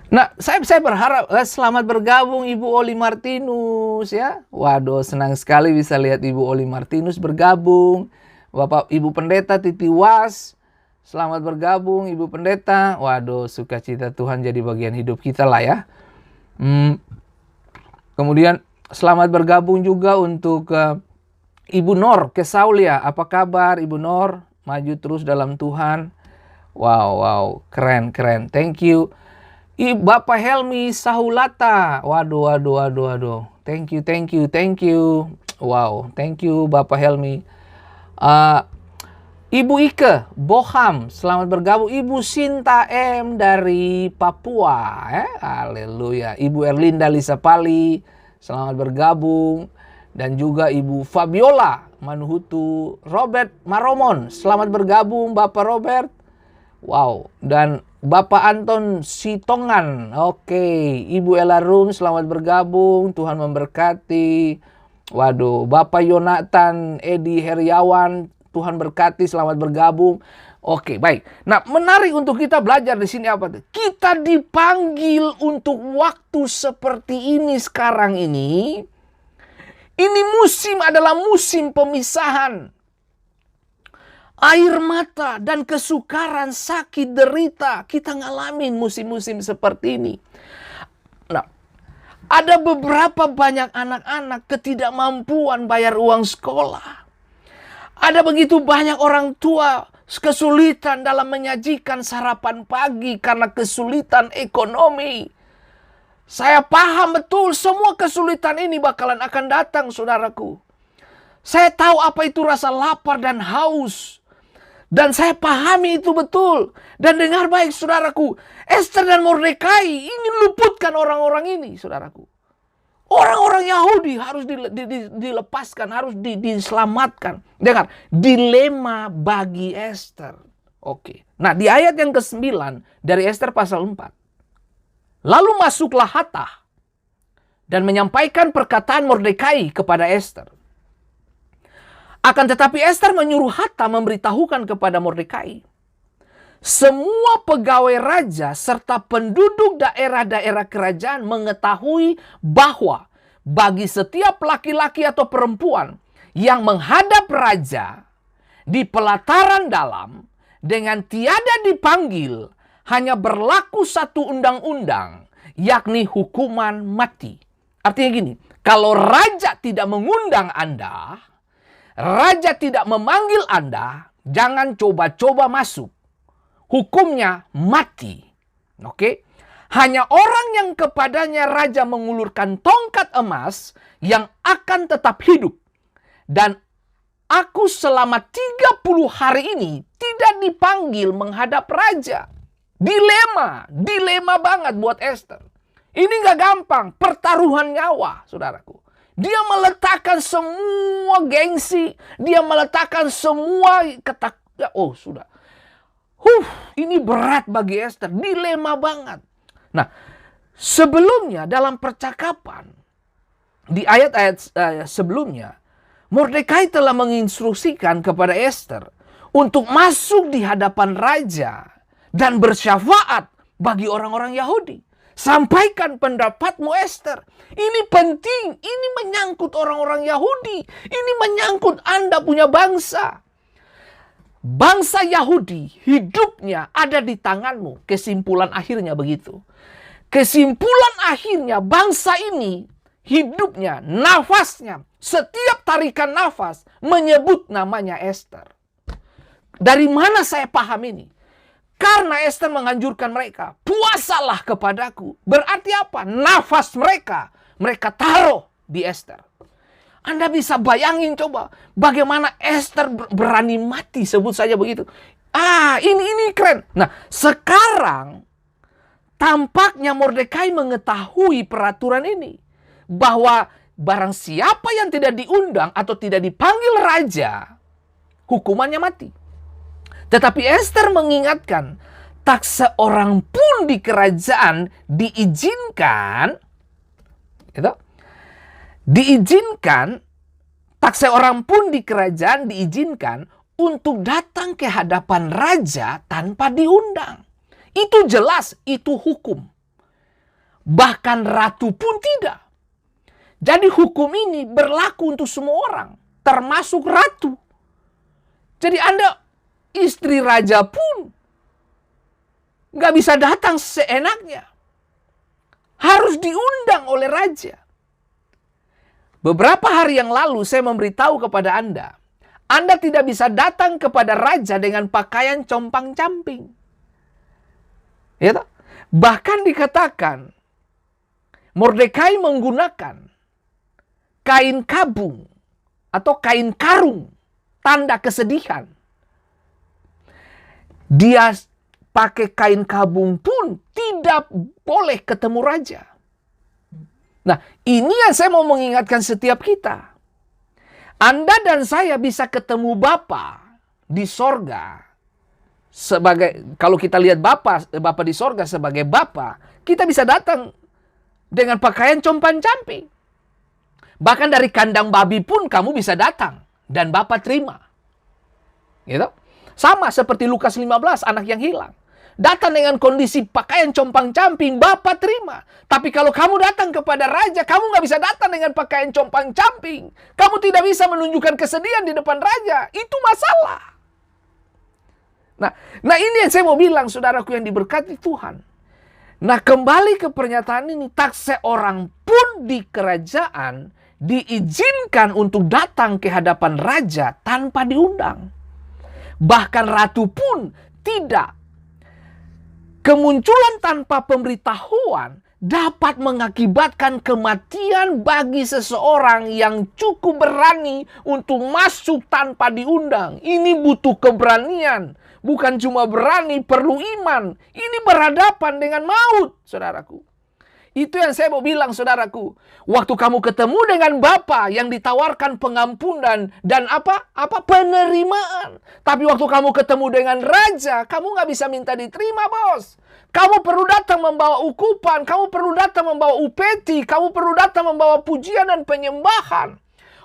Nah, saya berharap selamat bergabung Ibu Oli Martinus ya. Waduh, senang sekali bisa lihat Ibu Oli Martinus bergabung. Bapak Ibu Pendeta Titi Was, selamat bergabung Ibu Pendeta. Waduh, sukacita Tuhan jadi bagian hidup kita lah ya. Kemudian selamat bergabung juga untuk Ibu Nor Kesaulia. Apa kabar Ibu Nor? Maju terus dalam Tuhan. Wow, keren. Thank you. Bapak Helmi Sahulata. Waduh. Thank you. Wow, thank you Bapak Helmi. Ibu Ike Boham, selamat bergabung. Ibu Sinta M dari Papua. Haleluya. Ibu Erlinda Lisapali, selamat bergabung. Dan juga Ibu Fabiola Manuhutu. Robert Maromon, selamat bergabung Bapak Robert. Wow, dan Bapak Anton Sitongan. Oke, Ibu Elarun selamat bergabung. Tuhan memberkati. Waduh, Bapak Yonatan Edi Heriawan, Tuhan berkati, selamat bergabung. Oke, baik. Nah, menarik untuk kita belajar di sini apa tuh? Kita dipanggil untuk waktu seperti ini sekarang ini. Ini musim adalah musim pemisahan. Air mata dan kesukaran, sakit, derita. Kita ngalamin musim-musim seperti ini. Nah, ada beberapa banyak anak-anak ketidakmampuan bayar uang sekolah. Ada begitu banyak orang tua kesulitan dalam menyajikan sarapan pagi karena kesulitan ekonomi. Saya paham betul semua kesulitan ini bakalan akan datang, saudaraku. Saya tahu apa itu rasa lapar dan haus. Dan saya pahami itu betul. Dan dengar baik saudaraku, Ester dan Mordekai ingin luputkan orang-orang ini, saudaraku. Orang-orang Yahudi harus dilepaskan, harus diselamatkan. Dengar, dilema bagi Ester. Oke. Nah, di ayat yang ke-9 dari Ester pasal 4. Lalu masuklah Hatah dan menyampaikan perkataan Mordekai kepada Ester. Akan tetapi Ester menyuruh Hatah memberitahukan kepada Mordekai. Semua pegawai raja serta penduduk daerah-daerah kerajaan mengetahui bahwa bagi setiap laki-laki atau perempuan yang menghadap raja di pelataran dalam dengan tiada dipanggil, hanya berlaku satu undang-undang, yakni hukuman mati. Artinya gini, kalau raja tidak mengundang Anda, raja tidak memanggil Anda, jangan coba-coba masuk. Hukumnya mati. Oke? Hanya orang yang kepadanya raja mengulurkan tongkat emas yang akan tetap hidup. Dan aku selama 30 hari ini tidak dipanggil menghadap raja. Dilema banget buat Ester. Ini gak gampang, pertaruhan nyawa, saudaraku. Dia meletakkan semua gengsi, dia meletakkan semua ketakutan. Oh, sudah. Ini berat bagi Ester, dilema banget. Nah, sebelumnya dalam percakapan, di ayat-ayat sebelumnya, Mordekai telah menginstruksikan kepada Ester untuk masuk di hadapan raja dan bersyafaat bagi orang-orang Yahudi. Sampaikan pendapatmu, Ester. Ini penting. Ini menyangkut orang-orang Yahudi. Ini menyangkut Anda punya bangsa. Bangsa Yahudi hidupnya ada di tanganmu. Kesimpulan akhirnya begitu. Kesimpulan akhirnya bangsa ini hidupnya, nafasnya, setiap tarikan nafas menyebut namanya Ester. Dari mana saya paham ini? Karena Ester menganjurkan mereka, puasalah kepadaku. Berarti apa? Nafas mereka taruh di Ester. Anda bisa bayangin coba, bagaimana Ester berani mati, sebut saja begitu. Ini keren. Nah, sekarang tampaknya Mordekai mengetahui peraturan ini. Bahwa barang siapa yang tidak diundang atau tidak dipanggil raja, hukumannya mati. Tetapi Ester mengingatkan, tak seorang pun di kerajaan diizinkan, tak seorang pun di kerajaan diizinkan untuk datang ke hadapan raja tanpa diundang. Itu jelas, itu hukum. Bahkan ratu pun tidak. Jadi hukum ini berlaku untuk semua orang, termasuk ratu. Jadi Anda istri raja pun nggak bisa datang seenaknya. Harus diundang oleh raja. Beberapa hari yang lalu saya memberitahu kepada Anda tidak bisa datang kepada raja dengan pakaian compang-camping. Ya toh? Bahkan dikatakan Mordekai menggunakan kain kabung atau kain karung, tanda kesedihan. Dia pakai kain kabung pun tidak boleh ketemu raja. Nah, ini yang saya mau mengingatkan setiap kita. Anda dan saya bisa ketemu Bapa di sorga. Kalau kita lihat Bapa di sorga sebagai Bapa, kita bisa datang dengan pakaian compang-camping. Bahkan dari kandang babi pun kamu bisa datang dan Bapa terima. Gitu? Sama seperti Lukas 15, anak yang hilang. Datang dengan kondisi pakaian compang-camping, Bapa terima. Tapi kalau kamu datang kepada raja, kamu nggak bisa datang dengan pakaian compang-camping. Kamu tidak bisa menunjukkan kesedihan di depan raja. Itu masalah. Nah ini yang saya mau bilang, saudaraku yang diberkati Tuhan. Nah, kembali ke pernyataan ini, tak seorang pun di kerajaan diizinkan untuk datang ke hadapan raja tanpa diundang. Bahkan ratu pun tidak. Kemunculan tanpa pemberitahuan dapat mengakibatkan kematian bagi seseorang yang cukup berani untuk masuk tanpa diundang. Ini butuh keberanian. Bukan cuma berani, perlu iman. Ini berhadapan dengan maut, saudaraku. Itu yang saya mau bilang, saudaraku. Waktu kamu ketemu dengan Bapa yang ditawarkan pengampunan dan penerimaan. Tapi waktu kamu ketemu dengan raja, kamu nggak bisa minta diterima, bos. Kamu perlu datang membawa ukupan, kamu perlu datang membawa upeti, kamu perlu datang membawa pujian dan penyembahan.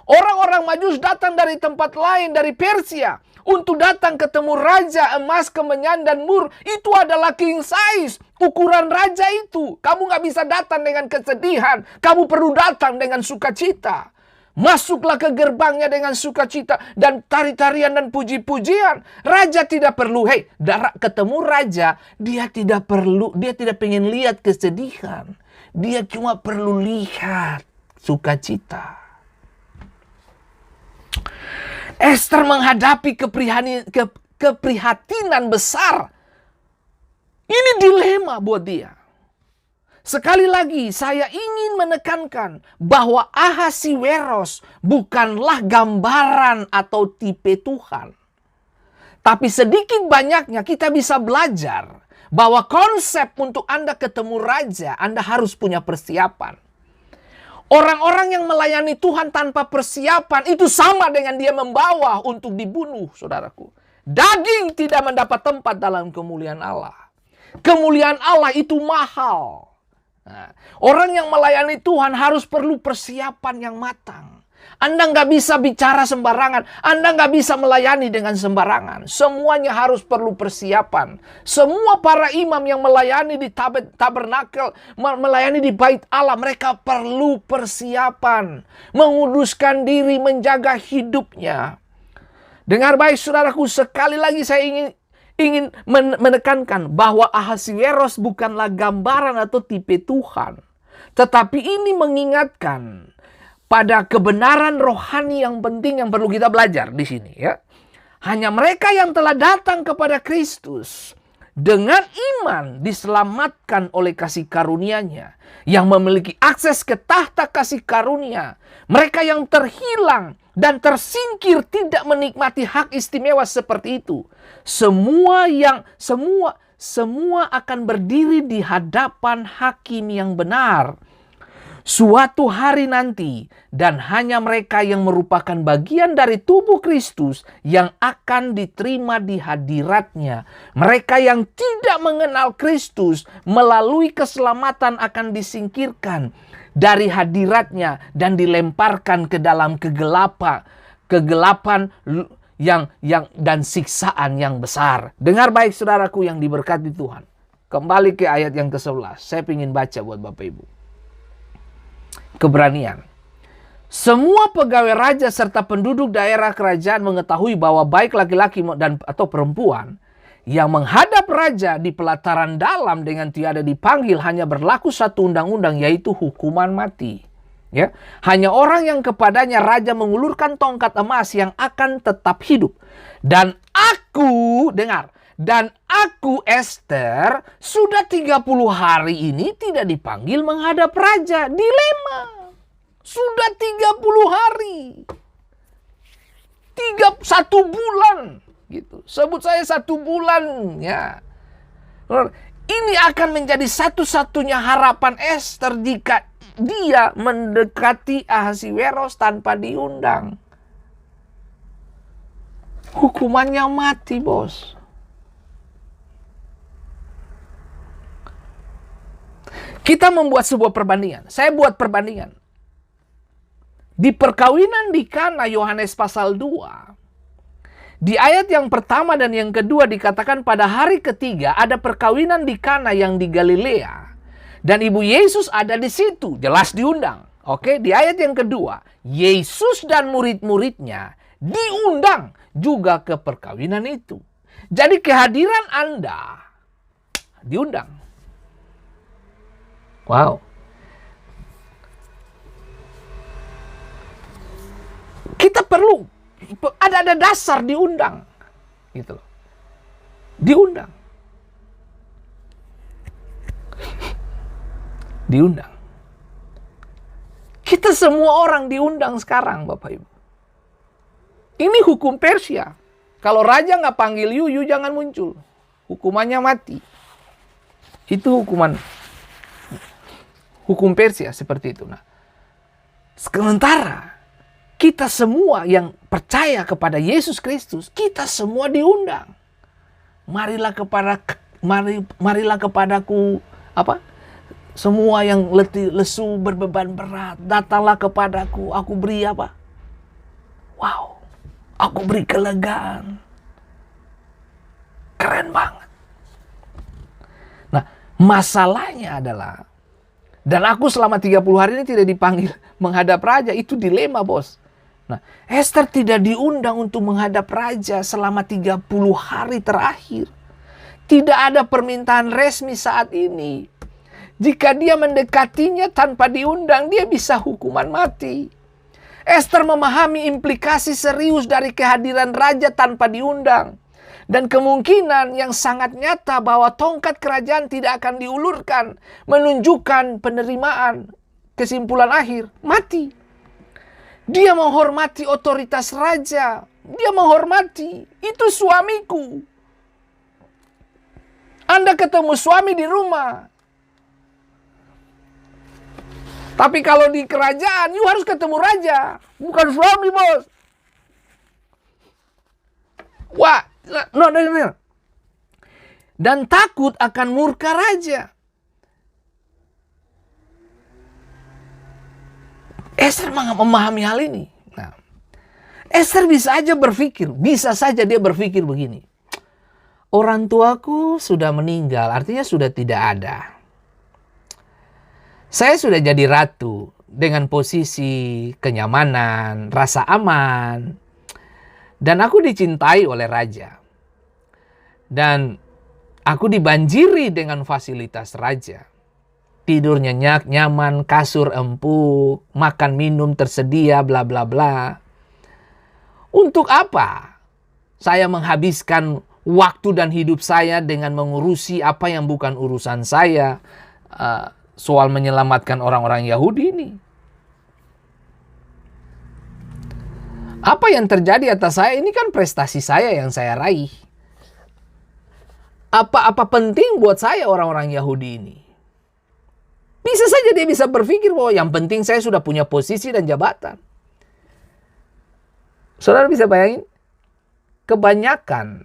Orang-orang Majus datang dari tempat lain, dari Persia, untuk datang ketemu raja emas, kemenyan, dan mur. Itu adalah king size, ukuran raja itu. Kamu nggak bisa datang dengan kesedihan, kamu perlu datang dengan sukacita. Masuklah ke gerbangnya dengan sukacita dan tari-tarian dan puji-pujian. Raja tidak perlu, ketemu raja, dia tidak pengen lihat kesedihan. Dia cuma perlu lihat sukacita. Ester menghadapi keprihatinan besar. Ini dilema buat dia. Sekali lagi saya ingin menekankan bahwa Ahasiweros bukanlah gambaran atau tipe Tuhan. Tapi sedikit banyaknya kita bisa belajar bahwa konsep untuk Anda ketemu raja, Anda harus punya persiapan. Orang-orang yang melayani Tuhan tanpa persiapan itu sama dengan dia membawa untuk dibunuh, saudaraku. Daging tidak mendapat tempat dalam kemuliaan Allah. Kemuliaan Allah itu mahal. Nah, orang yang melayani Tuhan harus perlu persiapan yang matang. Anda nggak bisa bicara sembarangan. Anda nggak bisa melayani dengan sembarangan. Semuanya harus perlu persiapan. Semua para imam yang melayani di tabernakel, melayani di bait Allah, mereka perlu persiapan. Menguduskan diri, menjaga hidupnya. Dengar baik saudaraku, sekali lagi saya ingin menekankan bahwa Ahasiweros bukanlah gambaran atau tipe Tuhan. Tetapi ini mengingatkan pada kebenaran rohani yang penting yang perlu kita belajar di sini, ya. Hanya mereka yang telah datang kepada Kristus dengan iman diselamatkan oleh kasih karunia-Nya, yang memiliki akses ke tahta kasih karunia. Mereka yang terhilang dan tersingkir tidak menikmati hak istimewa seperti itu. Semua akan berdiri di hadapan hakim yang benar suatu hari nanti, dan hanya mereka yang merupakan bagian dari tubuh Kristus yang akan diterima di hadirat-Nya. Mereka yang tidak mengenal Kristus melalui keselamatan akan disingkirkan dari hadirat-Nya dan dilemparkan ke dalam kegelapan dan siksaan yang besar. Dengar baik saudaraku yang diberkati Tuhan. Kembali ke ayat yang ke-11. Saya ingin baca buat Bapak Ibu. Keberanian. Semua pegawai raja serta penduduk daerah kerajaan mengetahui bahwa baik laki-laki atau perempuan yang menghadap raja di pelataran dalam dengan tiada dipanggil hanya berlaku satu undang-undang, yaitu hukuman mati. Ya, hanya orang yang kepadanya raja mengulurkan tongkat emas yang akan tetap hidup. Dan aku, dengar, dan aku Ester sudah 30 hari ini tidak dipanggil menghadap raja. Dilema. Sudah 30 hari. 1 bulan. Gitu. Sebut saya 1 bulan. Ya. Ini akan menjadi satu-satunya harapan Ester jika dia mendekati Ahasiweros tanpa diundang. Hukumannya mati, bos. Kita membuat sebuah perbandingan. Saya buat perbandingan. Di perkawinan di Kana, Yohanes pasal 2. Di ayat yang pertama dan yang kedua dikatakan pada hari ketiga ada perkawinan di Kana yang di Galilea. Dan Ibu Yesus ada di situ. Jelas diundang. Oke, di ayat yang kedua. Yesus dan murid-muridnya diundang juga ke perkawinan itu. Jadi kehadiran Anda diundang. Wow. Kita perlu ada dasar diundang. Gitu loh. Diundang. Diundang. Kita semua orang diundang sekarang, Bapak Ibu. Ini hukum Persia. Kalau raja nggak panggil you jangan muncul. Hukumannya mati. Itu hukum Persia seperti itu. Nah, sementara kita semua yang percaya kepada Yesus Kristus, kita semua diundang. Marilah kepadaku, semua yang letih, lesu, berbeban berat, datanglah kepadaku, aku beri apa? Wow, aku beri kelegaan. Keren banget. Nah, masalahnya adalah, dan aku selama 30 hari ini tidak dipanggil menghadap raja, itu dilema, bos. Nah, Ester tidak diundang untuk menghadap raja selama 30 hari terakhir. Tidak ada permintaan resmi saat ini. Jika dia mendekatinya tanpa diundang, dia bisa hukuman mati. Ester memahami implikasi serius dari kehadiran raja tanpa diundang. Dan kemungkinan yang sangat nyata bahwa tongkat kerajaan tidak akan diulurkan, menunjukkan penerimaan kesimpulan akhir, mati. Dia menghormati otoritas raja. Dia menghormati, itu suamiku. Anda ketemu suami di rumah. Tapi kalau di kerajaan, you harus ketemu raja. Bukan suami, bos. Wah, no. Dan takut akan murka raja. Ester memahami hal ini. Esther bisa saja dia berpikir begini. Orang tuaku sudah meninggal, artinya sudah tidak ada. Saya sudah jadi ratu dengan posisi kenyamanan, rasa aman. Dan aku dicintai oleh raja. Dan aku dibanjiri dengan fasilitas raja. Tidur nyenyak, nyaman, kasur empuk, makan minum tersedia, bla bla bla. Untuk apa saya menghabiskan waktu dan hidup saya dengan mengurusi apa yang bukan urusan saya? Soal menyelamatkan orang-orang Yahudi ini. Apa yang terjadi atas saya ini kan prestasi saya yang saya raih. Apa penting buat saya orang-orang Yahudi ini? Bisa saja dia bisa berpikir bahwa yang penting saya sudah punya posisi dan jabatan. Saudara bisa bayangin? Kebanyakan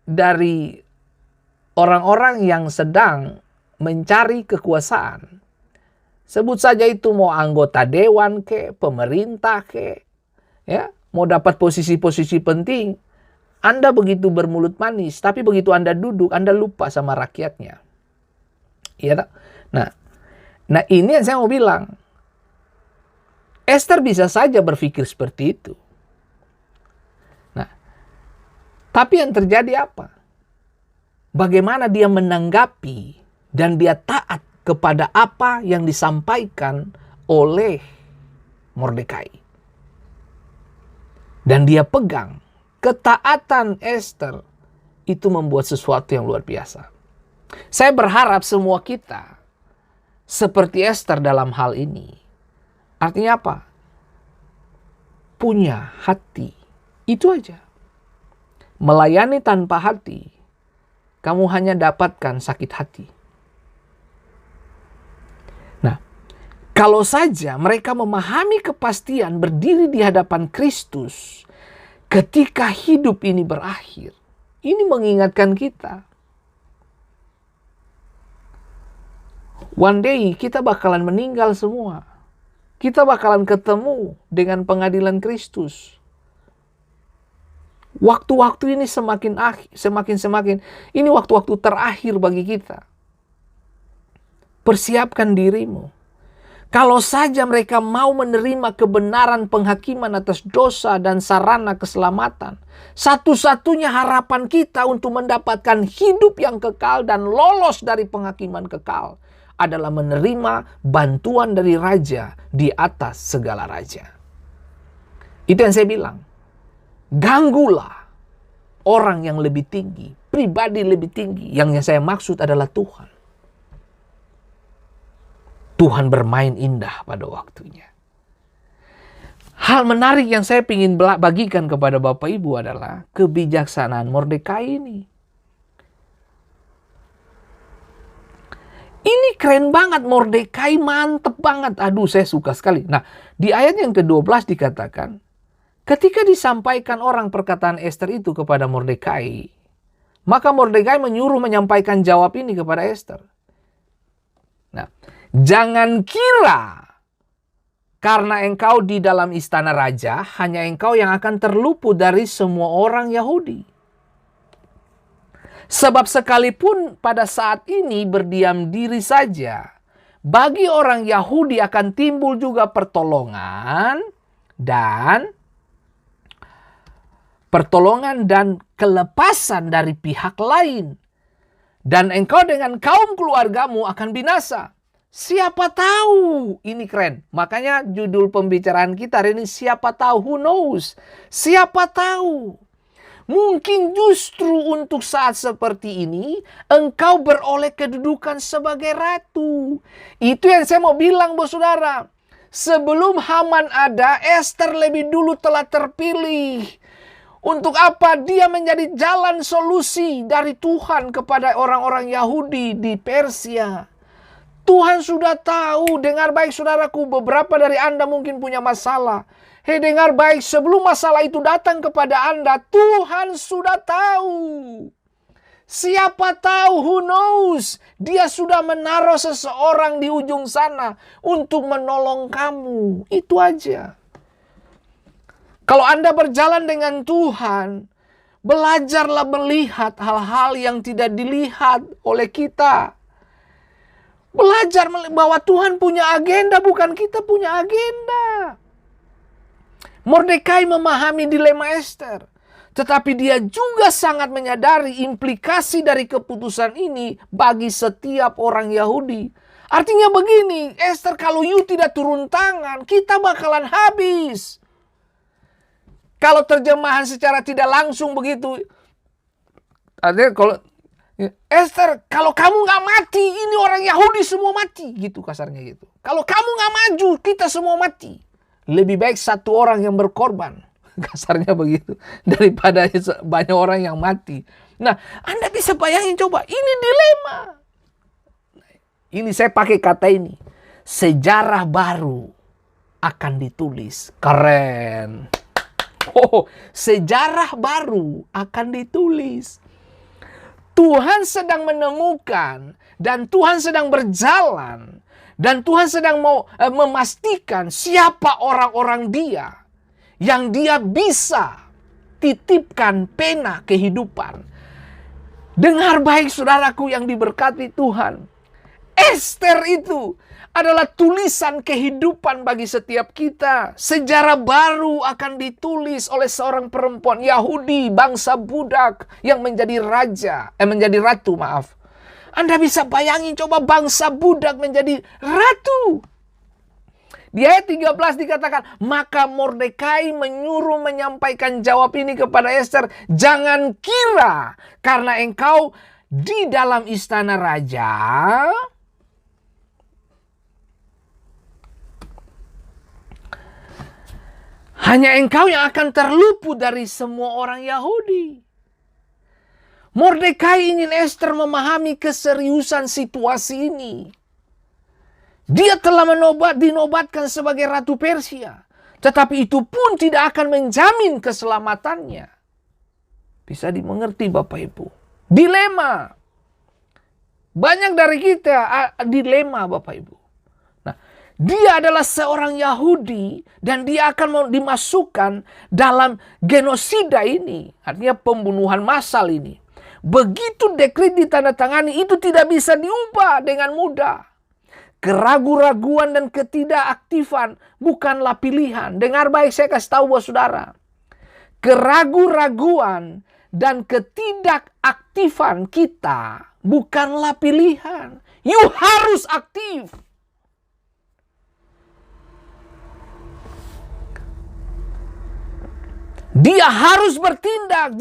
dari orang-orang yang sedang mencari kekuasaan, sebut saja itu mau anggota dewan ke, pemerintah ke, ya, mau dapat posisi-posisi penting, Anda begitu bermulut manis, tapi begitu Anda duduk, Anda lupa sama rakyatnya. Iya tak? Nah ini yang saya mau bilang. Esther bisa saja berpikir seperti itu. Nah, tapi yang terjadi apa? Bagaimana dia menanggapi dan dia taat kepada apa yang disampaikan oleh Mordekai. Dan dia pegang ketaatan Esther itu membuat sesuatu yang luar biasa. Saya berharap semua kita seperti Esther dalam hal ini. Artinya apa? Punya hati. Itu aja. Melayani tanpa hati, kamu hanya dapatkan sakit hati. Nah, kalau saja mereka memahami kepastian berdiri di hadapan Kristus ketika hidup ini berakhir, ini mengingatkan kita. One day kita bakalan meninggal semua. Kita bakalan ketemu dengan pengadilan Kristus. Waktu-waktu ini semakin. Ini waktu-waktu terakhir bagi kita. Persiapkan dirimu. Kalau saja mereka mau menerima kebenaran penghakiman atas dosa dan sarana keselamatan, satu-satunya harapan kita untuk mendapatkan hidup yang kekal dan lolos dari penghakiman kekal adalah menerima bantuan dari raja di atas segala raja. Itu yang saya bilang. Ganggulah orang yang lebih tinggi, pribadi lebih tinggi. Yang saya maksud adalah Tuhan. Tuhan bermain indah pada waktunya. Hal menarik yang saya ingin bagikan kepada Bapak Ibu adalah kebijaksanaan Mordekai ini. Ini keren banget, Mordekai mantep banget. Aduh, saya suka sekali. Nah, di ayat yang ke-12 dikatakan, ketika disampaikan orang perkataan Esther itu kepada Mordekai, maka Mordekai menyuruh menyampaikan jawab ini kepada Esther. Nah, jangan kira karena engkau di dalam istana raja, hanya engkau yang akan terluput dari semua orang Yahudi. Sebab sekalipun pada saat ini berdiam diri saja, bagi orang Yahudi akan timbul juga pertolongan dan kelepasan dari pihak lain. Dan engkau dengan kaum keluargamu akan binasa. Siapa tahu? Ini keren. Makanya judul pembicaraan kita hari ini, siapa tahu? Who knows? Siapa tahu? Mungkin justru untuk saat seperti ini, engkau beroleh kedudukan sebagai ratu. Itu yang saya mau bilang, bos saudara. Sebelum Haman ada, Esther lebih dulu telah terpilih. Untuk apa? Dia menjadi jalan solusi dari Tuhan kepada orang-orang Yahudi di Persia. Tuhan sudah tahu, dengar baik saudaraku, beberapa dari Anda mungkin punya masalah. Hei, dengar baik, sebelum masalah itu datang kepada Anda, Tuhan sudah tahu. Siapa tahu, who knows, dia sudah menaruh seseorang di ujung sana untuk menolong kamu. Itu aja. Kalau Anda berjalan dengan Tuhan, belajarlah melihat hal-hal yang tidak dilihat oleh kita. Belajar bahwa Tuhan punya agenda, bukan kita punya agenda. Mordekai memahami dilema Ester, tetapi dia juga sangat menyadari implikasi dari keputusan ini bagi setiap orang Yahudi. Artinya begini, Ester, kalau you tidak turun tangan, kita bakalan habis. Kalau terjemahan secara tidak langsung begitu, artinya kalau Ester, kalau kamu nggak mati, ini orang Yahudi semua mati, gitu kasarnya gitu. Kalau kamu nggak maju, kita semua mati. Lebih baik satu orang yang berkorban, kasarnya begitu, daripada banyak orang yang mati. Nah, Anda bisa bayangin coba, ini dilema. Ini saya pakai kata ini, sejarah baru akan ditulis. Keren. Oh, sejarah baru akan ditulis. Tuhan sedang menemukan dan Tuhan sedang berjalan dan Tuhan sedang mau memastikan siapa orang-orang dia yang dia bisa titipkan pena kehidupan. Dengar baik saudaraku yang diberkati Tuhan. Ester itu adalah tulisan kehidupan bagi setiap kita. Sejarah baru akan ditulis oleh seorang perempuan Yahudi, bangsa budak yang menjadi menjadi ratu, maaf. Anda bisa bayangin coba bangsa budak menjadi ratu. Di ayat 13 dikatakan, maka Mordekai menyuruh menyampaikan jawab ini kepada Ester, jangan kira karena engkau di dalam istana raja, hanya engkau yang akan terluput dari semua orang Yahudi. Mordekai ingin Ester memahami keseriusan situasi ini. Dia telah dinobatkan sebagai Ratu Persia. Tetapi itu pun tidak akan menjamin keselamatannya. Bisa dimengerti Bapak Ibu. Dilema. Banyak dari kita dilema Bapak Ibu. Dia adalah seorang Yahudi dan dia akan dimasukkan dalam genosida ini. Artinya pembunuhan massal ini. Begitu dekret ditandatangani itu tidak bisa diubah dengan mudah. Keraguan-raguan dan ketidakaktifan bukanlah pilihan. Dengar baik, saya kasih tahu buat saudara. Keraguan-raguan dan ketidakaktifan kita bukanlah pilihan. You harus aktif. Dia harus bertindak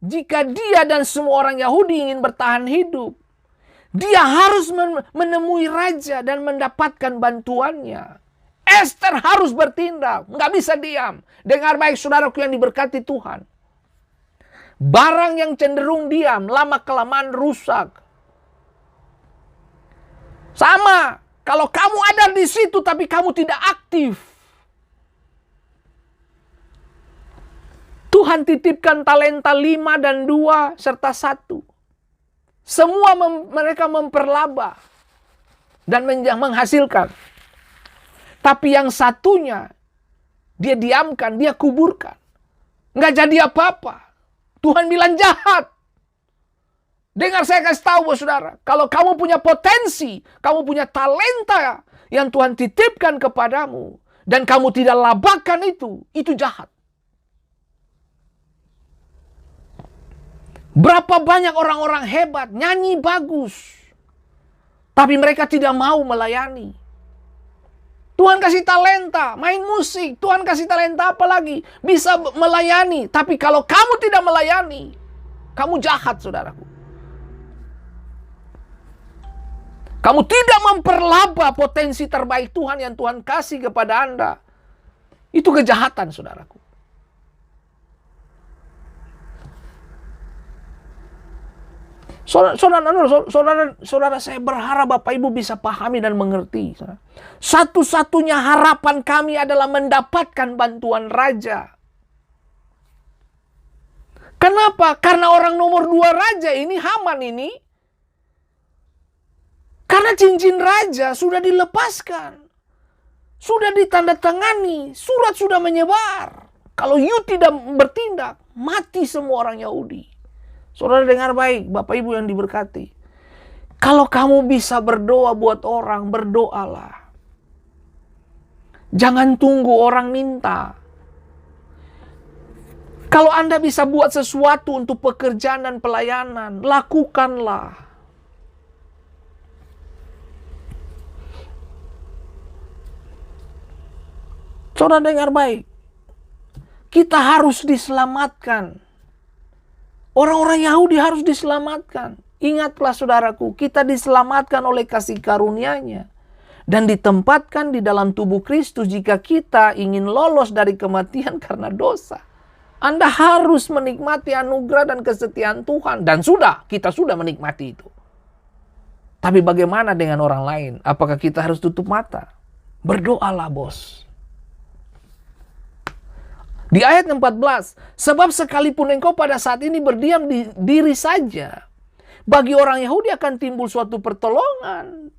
jika dia dan semua orang Yahudi ingin bertahan hidup. Dia harus menemui raja dan mendapatkan bantuannya. Ester harus bertindak, nggak bisa diam. Dengar baik saudaraku yang diberkati Tuhan. Barang yang cenderung diam, lama-kelamaan rusak. Sama, kalau kamu ada di situ tapi kamu tidak aktif. Tuhan titipkan talenta 5 dan 2 serta 1. Semua mereka memperlaba dan menghasilkan. Tapi yang satunya dia diamkan, dia kuburkan. Nggak jadi apa-apa. Tuhan bilang jahat. Dengar saya kasih tahu buat saudara. Kalau kamu punya potensi, kamu punya talenta yang Tuhan titipkan kepadamu. Dan kamu tidak labakan itu jahat. Berapa banyak orang-orang hebat, nyanyi bagus. Tapi mereka tidak mau melayani. Tuhan kasih talenta, main musik. Tuhan kasih talenta apa lagi? Bisa melayani. Tapi kalau kamu tidak melayani, kamu jahat saudaraku. Kamu tidak memperlaba potensi terbaik Tuhan yang Tuhan kasih kepada Anda. Itu kejahatan saudaraku. Saudara, saya berharap Bapak Ibu bisa pahami dan mengerti. Satu-satunya harapan kami adalah mendapatkan bantuan raja. Kenapa? Karena orang nomor 2 raja ini, Haman ini, karena cincin raja sudah dilepaskan. Sudah ditandatangani, surat sudah menyebar. Kalau you tidak bertindak, mati semua orang Yahudi. Saudara dengar baik, Bapak Ibu yang diberkati. Kalau kamu bisa berdoa buat orang, berdoalah. Jangan tunggu orang minta. Kalau Anda bisa buat sesuatu untuk pekerjaan dan pelayanan, lakukanlah. Saudara dengar baik. Kita harus diselamatkan. Orang-orang Yahudi harus diselamatkan. Ingatlah saudaraku, kita diselamatkan oleh kasih karunia-Nya. Dan ditempatkan di dalam tubuh Kristus jika kita ingin lolos dari kematian karena dosa. Anda harus menikmati anugerah dan kesetiaan Tuhan. Dan kita sudah menikmati itu. Tapi bagaimana dengan orang lain? Apakah kita harus tutup mata? Berdoalah, bos. Di ayat 14, sebab sekalipun engkau pada saat ini berdiam di diri saja, bagi orang Yahudi akan timbul suatu pertolongan.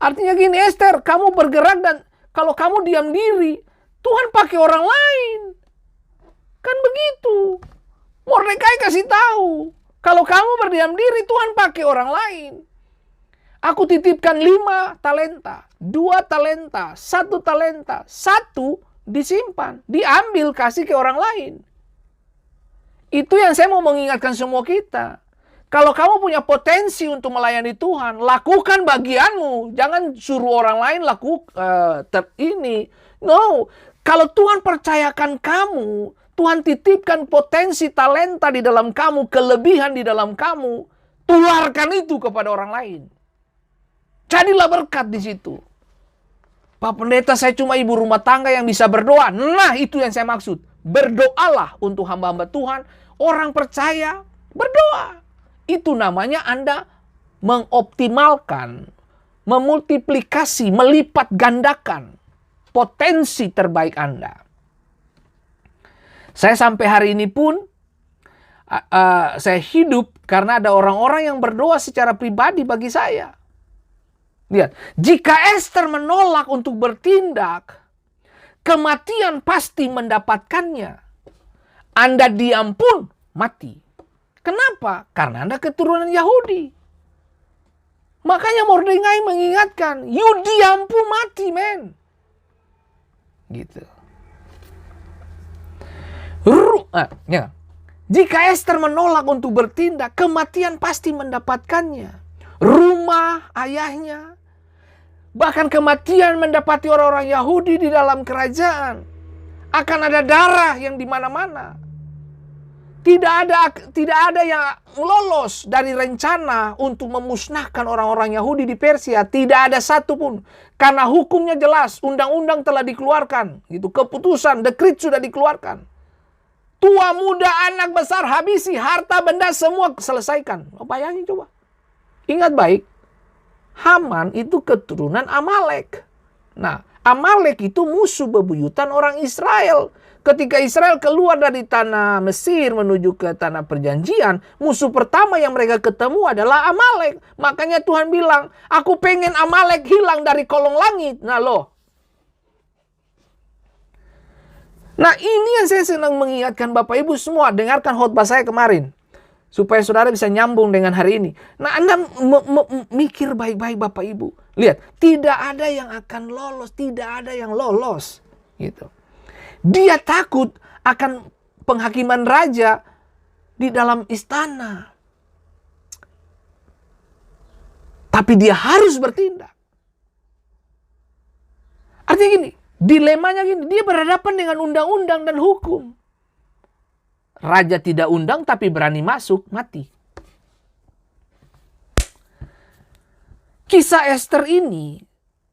Artinya gini, Esther, kamu bergerak dan kalau kamu diam diri, Tuhan pakai orang lain. Kan begitu. Mordekai kasih tahu, kalau kamu berdiam diri, Tuhan pakai orang lain. Aku titipkan 5 talenta, 2 talenta, 1 talenta, 1 disimpan, diambil, kasih ke orang lain. Itu yang saya mau mengingatkan semua kita. Kalau kamu punya potensi untuk melayani Tuhan, lakukan bagianmu. Jangan suruh orang lain No, kalau Tuhan percayakan kamu, Tuhan titipkan potensi talenta di dalam kamu, kelebihan di dalam kamu, tularkan itu kepada orang lain. Jadilah berkat di situ. Pak Pendeta, saya cuma ibu rumah tangga yang bisa berdoa. Nah, itu yang saya maksud. Berdoalah untuk hamba-hamba Tuhan. Orang percaya, berdoa. Itu namanya Anda mengoptimalkan, memultiplikasi, melipat gandakan potensi terbaik Anda. Saya sampai hari ini pun, saya hidup karena ada orang-orang yang berdoa secara pribadi bagi saya. Lihat, jika Esther menolak untuk bertindak, kematian pasti mendapatkannya. Anda diam pun mati. Kenapa? Karena Anda keturunan Yahudi. Makanya Mordekai mengingatkan, you diam pun mati, men. Gitu. Jika Esther menolak untuk bertindak, kematian pasti mendapatkannya. Rumah ayahnya, bahkan kematian mendapati orang-orang Yahudi di dalam kerajaan. Akan ada darah yang di mana-mana. Tidak ada yang lolos dari rencana untuk memusnahkan orang-orang Yahudi di Persia. Tidak ada satupun. Karena hukumnya jelas, undang-undang telah dikeluarkan. Gitu. Keputusan, dekrit sudah dikeluarkan. Tua, muda, anak besar, habisi, harta, benda, semua selesaikan. Bayangin coba. Ingat baik, Haman itu keturunan Amalek. Nah, Amalek itu musuh bebuyutan orang Israel. Ketika Israel keluar dari tanah Mesir menuju ke tanah perjanjian, musuh pertama yang mereka ketemu adalah Amalek. Makanya Tuhan bilang, aku pengen Amalek hilang dari kolong langit. Nah loh. Nah ini yang saya senang mengingatkan Bapak Ibu semua. Dengarkan khotbah saya kemarin. Supaya saudara bisa nyambung dengan hari ini. Nah Anda mikir baik-baik Bapak Ibu. Lihat, tidak ada yang akan lolos. Tidak ada yang lolos. Gitu. Dia takut akan penghakiman raja di dalam istana. Tapi dia harus bertindak. Artinya gini, dilemanya gini, dia berhadapan dengan undang-undang dan hukum. Raja tidak undang tapi berani masuk, mati. Kisah Esther ini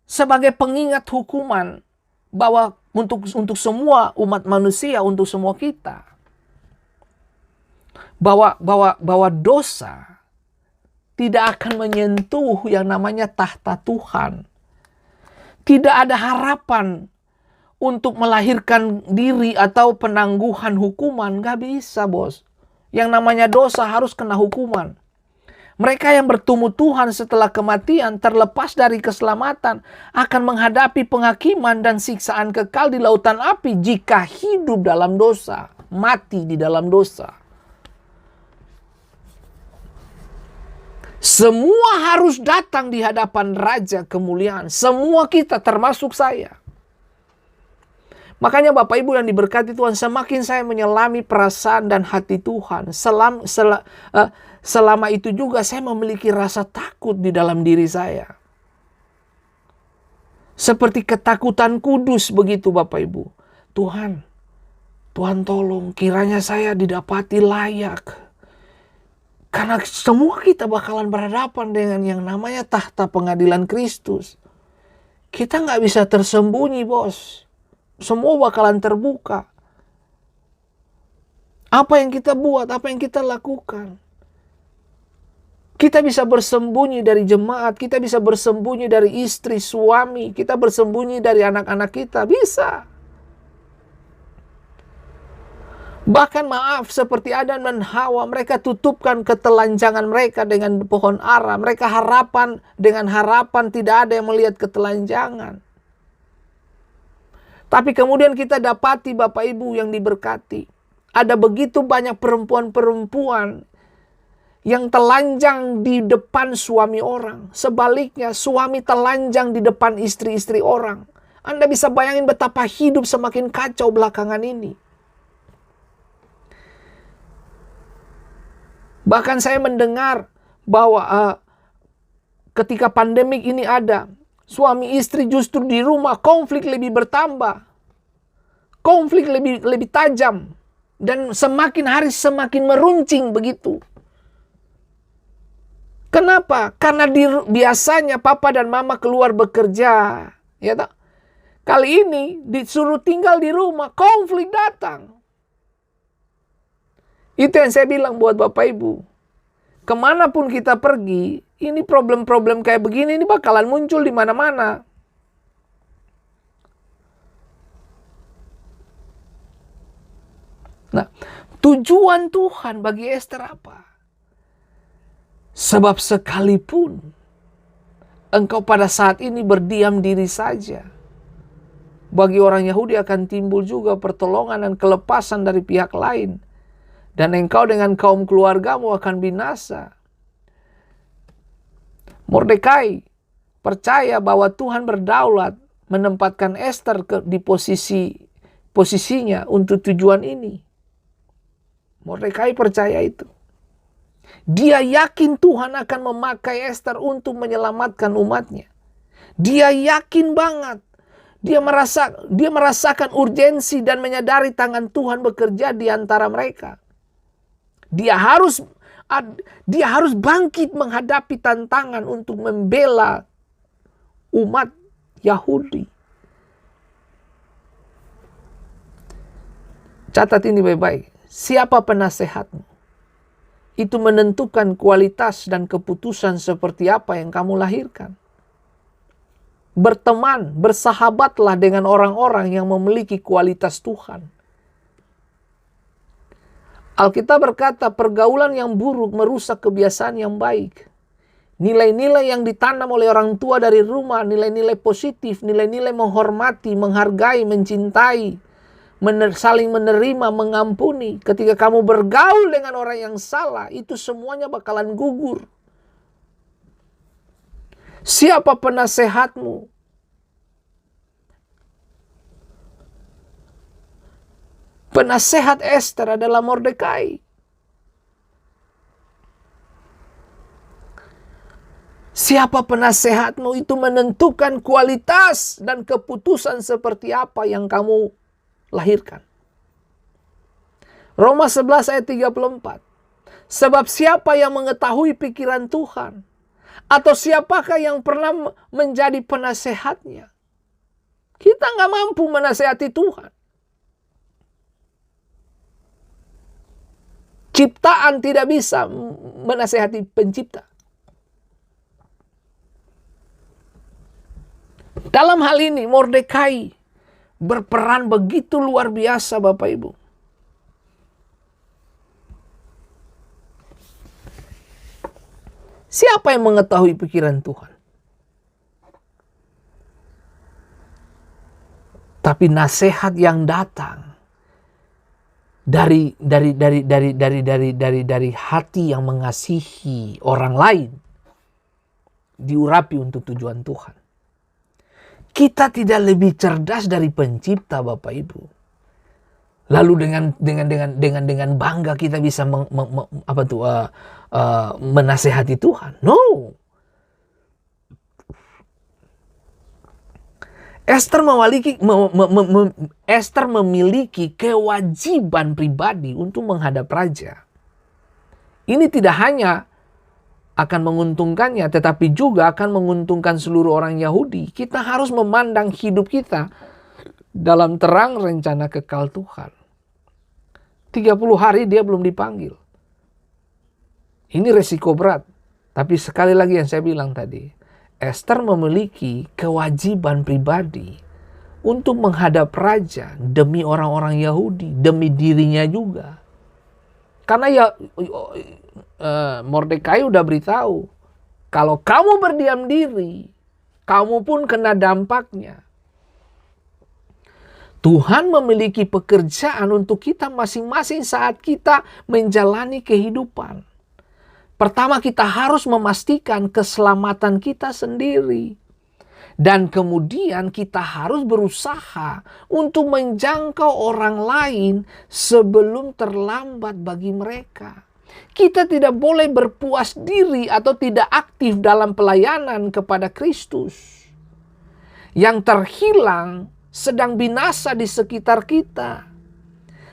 sebagai pengingat hukuman bahwa untuk semua umat manusia, untuk semua kita, bahwa dosa tidak akan menyentuh yang namanya tahta Tuhan. Tidak ada harapan untuk melahirkan diri atau penangguhan hukuman. Gak bisa, bos. Yang namanya dosa harus kena hukuman. Mereka yang bertemu Tuhan setelah kematian, terlepas dari keselamatan, akan menghadapi penghakiman dan siksaan kekal di lautan api jika hidup dalam dosa, mati di dalam dosa. Semua harus datang di hadapan Raja kemuliaan. Semua kita, termasuk saya. Makanya Bapak Ibu yang diberkati Tuhan, semakin saya menyelami perasaan dan hati Tuhan, selama itu juga saya memiliki rasa takut di dalam diri saya. Seperti ketakutan kudus begitu Bapak Ibu. Tuhan tolong kiranya saya didapati layak. Karena semua kita bakalan berhadapan dengan yang namanya tahta pengadilan Kristus. Kita nggak bisa tersembunyi, bos. Semua bakalan terbuka. Apa yang kita buat, apa yang kita lakukan. Kita bisa bersembunyi dari jemaat, kita bisa bersembunyi dari istri, suami, kita bersembunyi dari anak-anak kita, bisa. Bahkan maaf, seperti Adam dan Hawa, mereka tutupkan ketelanjangan mereka dengan pohon ara. Mereka dengan harapan tidak ada yang melihat ketelanjangan. Tapi kemudian kita dapati Bapak Ibu yang diberkati. Ada begitu banyak perempuan-perempuan yang telanjang di depan suami orang. Sebaliknya, suami telanjang di depan istri-istri orang. Anda bisa bayangin betapa hidup semakin kacau belakangan ini. Bahkan saya mendengar bahwa ketika pandemik ini ada, suami istri justru di rumah konflik lebih bertambah. Konflik lebih tajam. Dan semakin hari semakin meruncing begitu. Kenapa? Karena biasanya papa dan mama keluar bekerja. Ya tak? Kali ini disuruh tinggal di rumah, konflik datang. Itu yang saya bilang buat Bapak Ibu. Kemanapun kita pergi, ini problem-problem kayak begini ini bakalan muncul di mana-mana. Nah, tujuan Tuhan bagi Ester apa? Sebab sekalipun engkau pada saat ini berdiam diri saja, bagi orang Yahudi akan timbul juga pertolongan dan kelepasan dari pihak lain. Dan engkau dengan kaum keluargamu akan binasa. Mordekai percaya bahwa Tuhan berdaulat menempatkan Ester di posisinya untuk tujuan ini. Mordekai percaya itu. Dia yakin Tuhan akan memakai Ester untuk menyelamatkan umatnya. Dia yakin banget. Dia merasakan urgensi dan menyadari tangan Tuhan bekerja di antara mereka. Dia harus bangkit menghadapi tantangan untuk membela umat Yahudi. Catat ini baik-baik. Siapa penasehatmu? Itu menentukan kualitas dan keputusan seperti apa yang kamu lahirkan. Berteman, bersahabatlah dengan orang-orang yang memiliki kualitas Tuhan. Alkitab berkata pergaulan yang buruk merusak kebiasaan yang baik. Nilai-nilai yang ditanam oleh orang tua dari rumah, nilai-nilai positif, nilai-nilai menghormati, menghargai, mencintai, saling menerima, mengampuni. Ketika kamu bergaul dengan orang yang salah, itu semuanya bakalan gugur. Siapa penasehatmu? Penasehat Ester adalah Mordekai. Siapa penasehatmu itu menentukan kualitas dan keputusan seperti apa yang kamu lahirkan. Roma 11 ayat 34. Sebab siapa yang mengetahui pikiran Tuhan? Atau siapakah yang pernah menjadi penasehatnya? Kita nggak mampu menasehati Tuhan. Ciptaan tidak bisa menasehati pencipta. Dalam hal ini Mordekai berperan begitu luar biasa Bapak Ibu. Siapa yang mengetahui pikiran Tuhan? Tapi nasihat yang datang dari hati yang mengasihi orang lain diurapi untuk tujuan Tuhan. Kita tidak lebih cerdas dari Pencipta, Bapak Ibu. Lalu dengan bangga kita bisa menasehati Tuhan. No. Esther memiliki kewajiban pribadi untuk menghadap raja. Ini tidak hanya akan menguntungkannya, tetapi juga akan menguntungkan seluruh orang Yahudi. Kita harus memandang hidup kita dalam terang rencana kekal Tuhan. 30 hari dia belum dipanggil. Ini resiko berat. Tapi sekali lagi yang saya bilang tadi, Esther memiliki kewajiban pribadi untuk menghadap raja demi orang-orang Yahudi, demi dirinya juga. Karena Mordekai udah beritahu, kalau kamu berdiam diri, kamu pun kena dampaknya. Tuhan memiliki pekerjaan untuk kita masing-masing saat kita menjalani kehidupan. Pertama, kita harus memastikan keselamatan kita sendiri. Dan kemudian kita harus berusaha untuk menjangkau orang lain sebelum terlambat bagi mereka. Kita tidak boleh berpuas diri atau tidak aktif dalam pelayanan kepada Kristus. Yang terhilang sedang binasa di sekitar kita.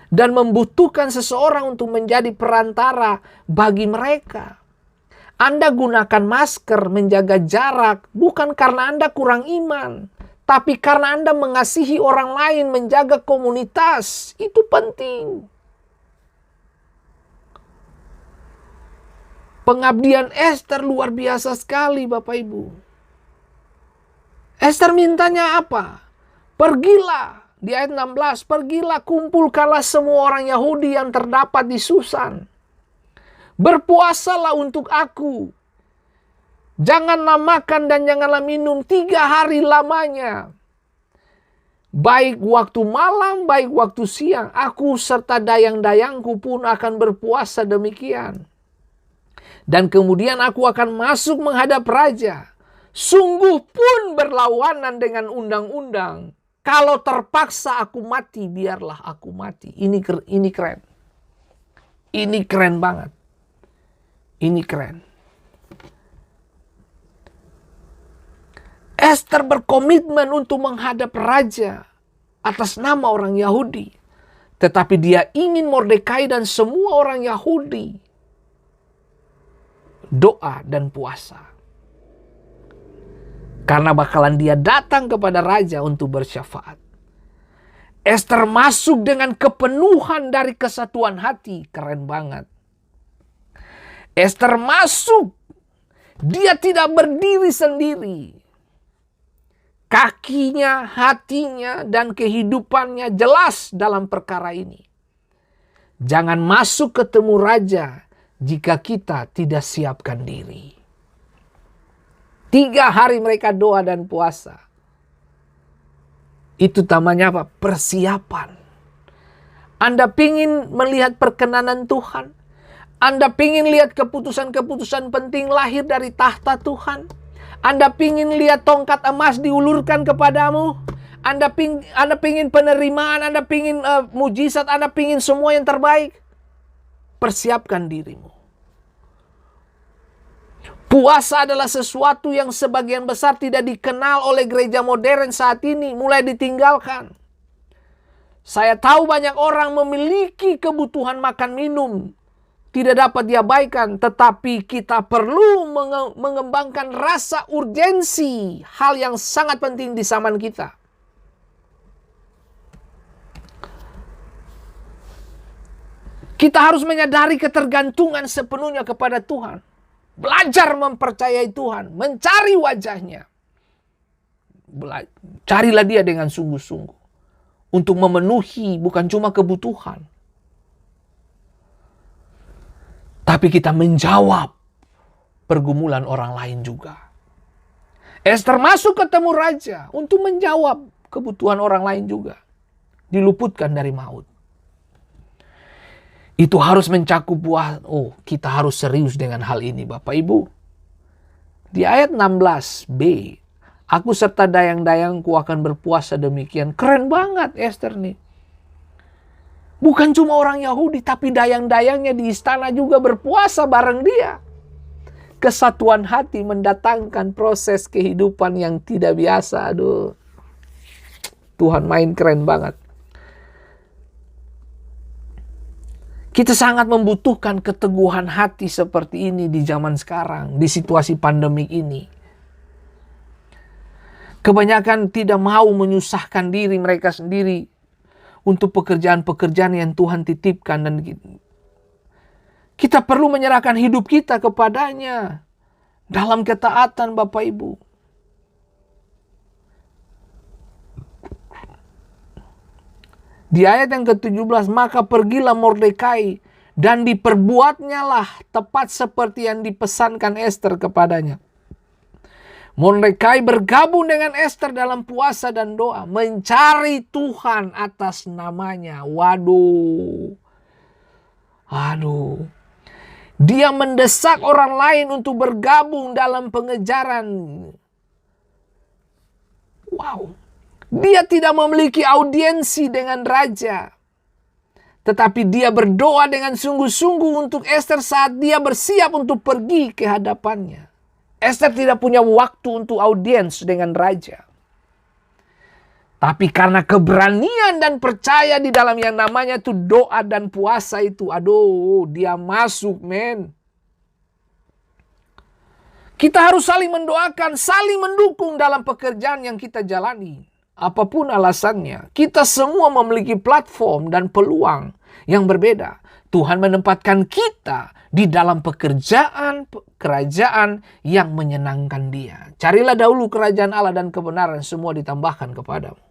Dan membutuhkan seseorang untuk menjadi perantara bagi mereka. Anda gunakan masker, menjaga jarak, bukan karena Anda kurang iman. Tapi karena Anda mengasihi orang lain, menjaga komunitas. Itu penting. Pengabdian Esther luar biasa sekali, Bapak Ibu. Esther mintanya apa? Pergilah. Di ayat 16, pergilah kumpulkanlah semua orang Yahudi yang terdapat di Susan. Berpuasalah untuk aku. Janganlah makan dan janganlah minum 3 hari lamanya. Baik waktu malam, baik waktu siang. Aku serta dayang-dayangku pun akan berpuasa demikian. Dan kemudian aku akan masuk menghadap raja. Sungguh pun berlawanan dengan undang-undang. Kalau terpaksa aku mati, biarlah aku mati. Ini keren. Ini keren banget. Ini keren. Esther berkomitmen untuk menghadap raja atas nama orang Yahudi. Tetapi dia ingin Mordekai dan semua orang Yahudi doa dan puasa. Karena bakalan dia datang kepada raja untuk bersyafaat. Esther masuk dengan kepenuhan dari kesatuan hati. Keren banget. Esther masuk. Dia tidak berdiri sendiri. Kakinya, hatinya, dan kehidupannya jelas dalam perkara ini. Jangan masuk ketemu raja jika kita tidak siapkan diri. 3 hari mereka doa dan puasa. Itu namanya apa? Persiapan. Anda pingin melihat perkenanan Tuhan? Anda pingin lihat keputusan-keputusan penting lahir dari tahta Tuhan? Anda pingin lihat tongkat emas diulurkan kepadamu? Anda pingin penerimaan, Anda pingin mujizat, Anda pingin semua yang terbaik? Persiapkan dirimu. Puasa adalah sesuatu yang sebagian besar tidak dikenal oleh gereja modern saat ini, mulai ditinggalkan. Saya tahu banyak orang memiliki kebutuhan makan minum, tidak dapat diabaikan, tetapi kita perlu mengembangkan rasa urgensi, hal yang sangat penting di zaman kita. Kita harus menyadari ketergantungan sepenuhnya kepada Tuhan. Belajar mempercayai Tuhan, mencari wajahnya. Carilah dia dengan sungguh-sungguh. Untuk memenuhi bukan cuma kebutuhan. Tapi kita menjawab pergumulan orang lain juga. Ester masuk ketemu raja untuk menjawab kebutuhan orang lain juga. Diluputkan dari maut. Itu harus mencakup kita harus serius dengan hal ini Bapak Ibu. Di ayat 16b, aku serta dayang-dayangku akan berpuasa demikian. Keren banget Ester nih. Bukan cuma orang Yahudi, tapi dayang-dayangnya di istana juga berpuasa bareng dia. Kesatuan hati mendatangkan proses kehidupan yang tidak biasa. Aduh, Tuhan main keren banget. Kita sangat membutuhkan keteguhan hati seperti ini di zaman sekarang, di situasi pandemik ini. Kebanyakan tidak mau menyusahkan diri mereka sendiri untuk pekerjaan-pekerjaan yang Tuhan titipkan. Dan kita perlu menyerahkan hidup kita kepadanya dalam ketaatan Bapak Ibu. Di ayat yang ke-17, maka pergilah Mordekai dan diperbuatnyalah tepat seperti yang dipesankan Ester kepadanya. Mordekai bergabung dengan Ester dalam puasa dan doa, mencari Tuhan atas namanya. Waduh. Dia mendesak orang lain untuk bergabung dalam pengejaran. Wow. Dia tidak memiliki audiensi dengan raja. Tetapi dia berdoa dengan sungguh-sungguh untuk Ester saat dia bersiap untuk pergi ke hadapannya. Ester tidak punya waktu untuk audiens dengan raja. Tapi karena keberanian dan percaya di dalam yang namanya itu doa dan puasa itu. Dia masuk men. Kita harus saling mendoakan, saling mendukung dalam pekerjaan yang kita jalani. Apapun alasannya, kita semua memiliki platform dan peluang yang berbeda. Tuhan menempatkan kita di dalam pekerjaan kerajaan yang menyenangkan Dia. Carilah dahulu kerajaan Allah dan kebenaran, semua ditambahkan kepadamu.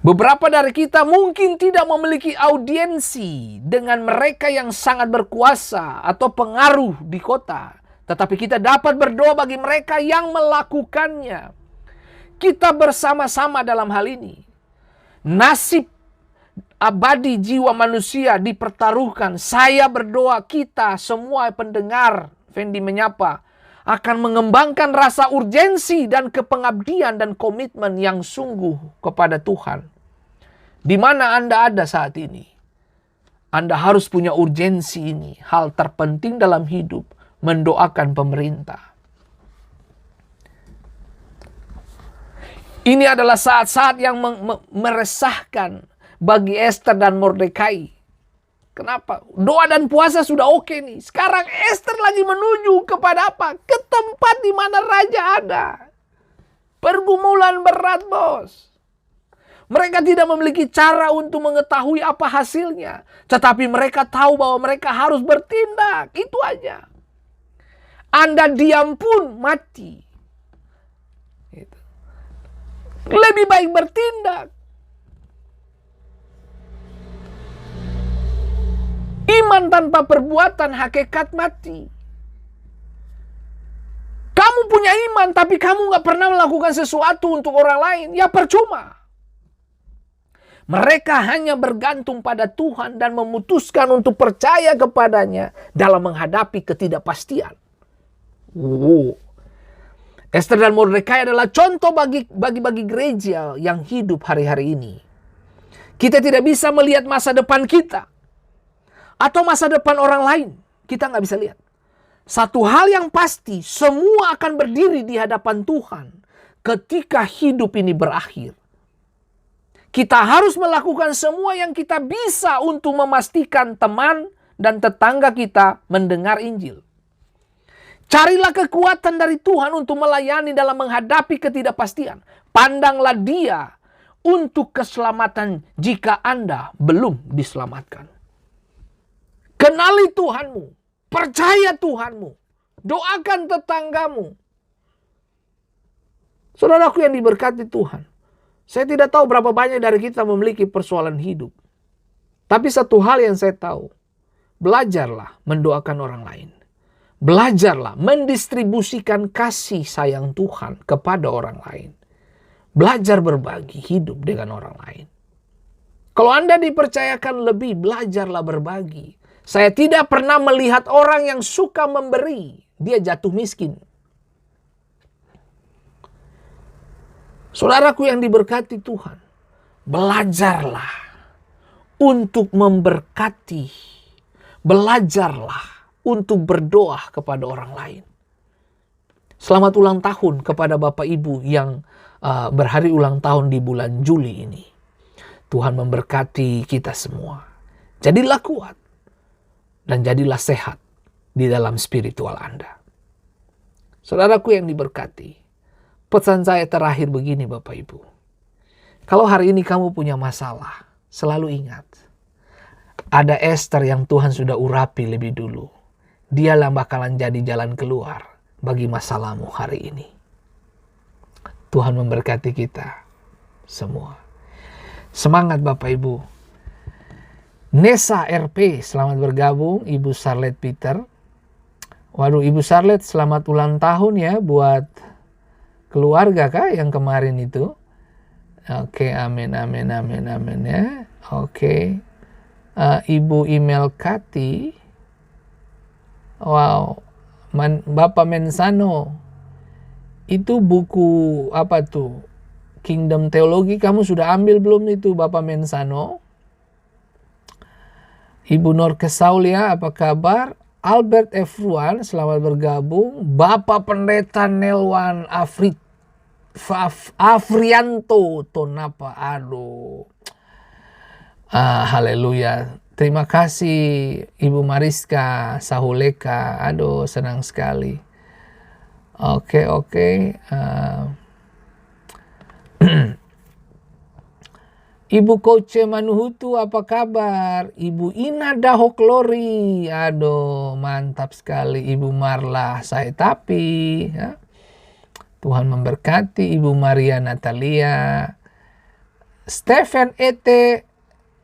Beberapa dari kita mungkin tidak memiliki audiensi dengan mereka yang sangat berkuasa atau pengaruh di kota. Tetapi kita dapat berdoa bagi mereka yang melakukannya. Kita bersama-sama dalam hal ini. Nasib abadi jiwa manusia dipertaruhkan. Saya berdoa kita semua pendengar Fendi Menyapa akan mengembangkan rasa urgensi dan kepengabdian dan komitmen yang sungguh kepada Tuhan. Di mana Anda ada saat ini? Anda harus punya urgensi ini. Hal terpenting dalam hidup. Mendoakan pemerintah. Ini adalah saat-saat yang meresahkan bagi Ester dan Mordekai. Kenapa? Doa dan puasa sudah oke nih. Sekarang Ester lagi menuju kepada apa? Ke tempat di mana raja ada. Pergumulan berat, bos. Mereka tidak memiliki cara untuk mengetahui apa hasilnya. Tetapi mereka tahu bahwa mereka harus bertindak. Itu aja. Anda diam pun mati. Lebih baik bertindak. Iman tanpa perbuatan hakikat mati. Kamu punya iman tapi kamu gak pernah melakukan sesuatu untuk orang lain. Ya percuma. Mereka hanya bergantung pada Tuhan dan memutuskan untuk percaya kepadanya dalam menghadapi ketidakpastian. Ester dan Mordekai adalah contoh bagi gereja yang hidup hari-hari ini. Kita tidak bisa melihat masa depan kita atau masa depan orang lain. Kita nggak bisa lihat. Satu hal yang pasti, semua akan berdiri di hadapan Tuhan ketika hidup ini berakhir. Kita harus melakukan semua yang kita bisa untuk memastikan teman dan tetangga kita mendengar Injil. Carilah kekuatan dari Tuhan untuk melayani dalam menghadapi ketidakpastian. Pandanglah Dia untuk keselamatan jika Anda belum diselamatkan. Kenali Tuhanmu, percaya Tuhanmu, doakan tetanggamu. Saudaraku yang diberkati Tuhan, saya tidak tahu berapa banyak dari kita memiliki persoalan hidup. Tapi satu hal yang saya tahu, belajarlah mendoakan orang lain. Belajarlah mendistribusikan kasih sayang Tuhan kepada orang lain. Belajar berbagi hidup dengan orang lain. Kalau Anda dipercayakan lebih, belajarlah berbagi. Saya tidak pernah melihat orang yang suka memberi, dia jatuh miskin. Saudaraku yang diberkati Tuhan, belajarlah untuk memberkati. Belajarlah untuk berdoa kepada orang lain. Selamat ulang tahun kepada Bapak Ibu yang berhari ulang tahun di bulan Juli ini. Tuhan memberkati kita semua. Jadilah kuat dan jadilah sehat di dalam spiritual Anda. Saudaraku yang diberkati, pesan saya terakhir begini Bapak Ibu. Kalau hari ini kamu punya masalah, selalu ingat, ada Esther yang Tuhan sudah urapi lebih dulu. Dialah bakalan jadi jalan keluar bagi masalahmu hari ini. Tuhan memberkati kita semua. Semangat Bapak Ibu. Nesa RP, selamat bergabung. Ibu Charlotte Peter. Waduh, Ibu Charlotte, selamat ulang tahun ya buat keluarga kah yang kemarin itu. Oke, amin ya. Oke. Ibu email Kati. Wow, Bapak Mensano, itu buku apa tuh? Kingdom Teologi, kamu sudah ambil belum itu Bapak Mensano? Ibu Nur Kesaulia, apa kabar? Albert Efruan, selamat bergabung. Bapak Pendeta Nelwan Afrianto, Tonapa, aduh. Haleluya. Terima kasih Ibu Mariska Sahuleka. Aduh, senang sekali. Oke. Ibu Koce Manuhutu, apa kabar? Ibu Ina Dahoklori. Aduh, mantap sekali. Ibu Marla Saetapi. Ya. Tuhan memberkati. Ibu Maria Natalia. Stephen Ete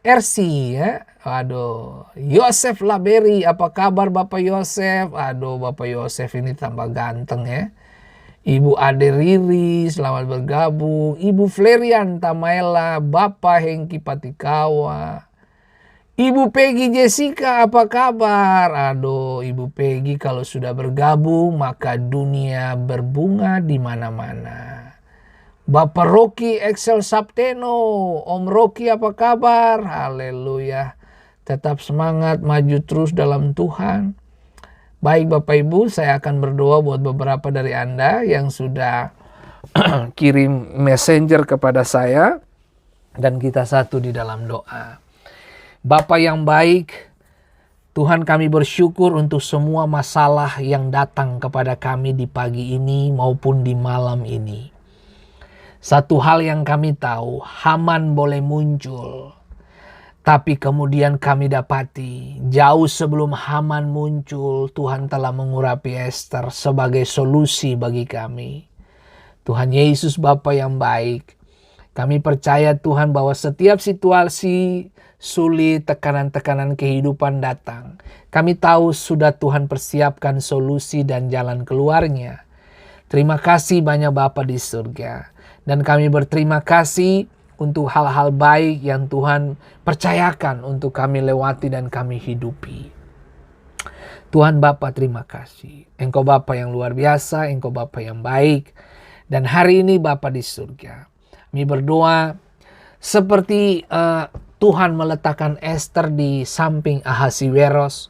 Ersi ya. Aduh, Yosef Laberi, apa kabar Bapak Yosef? Aduh, Bapak Yosef ini tambah ganteng ya. Ibu Ade Riri, selamat bergabung. Ibu Flerian Tamaela, Bapak Hengki Patikawa. Ibu Peggy Jessica, apa kabar? Aduh, Ibu Peggy kalau sudah bergabung, maka dunia berbunga di mana-mana. Bapak Rocky Excel Sapteno, Om Rocky apa kabar? Haleluya. Tetap semangat, maju terus dalam Tuhan. Baik Bapak Ibu, saya akan berdoa buat beberapa dari Anda yang sudah kirim messenger kepada saya. Dan kita satu di dalam doa. Bapa yang baik, Tuhan kami bersyukur untuk semua masalah yang datang kepada kami di pagi ini maupun di malam ini. Satu hal yang kami tahu, Haman boleh muncul. Tapi kemudian kami dapati, jauh sebelum Haman muncul, Tuhan telah mengurapi Esther sebagai solusi bagi kami. Tuhan Yesus Bapa yang baik, kami percaya Tuhan bahwa setiap situasi sulit, tekanan-tekanan kehidupan datang. Kami tahu sudah Tuhan persiapkan solusi dan jalan keluarnya. Terima kasih banyak Bapa di surga. Dan kami berterima kasih untuk hal-hal baik yang Tuhan percayakan untuk kami lewati dan kami hidupi. Tuhan Bapa, terima kasih. Engkau Bapa yang luar biasa, Engkau Bapa yang baik. Dan hari ini Bapa di surga, kami berdoa seperti Tuhan meletakkan Esther di samping Ahasiweros.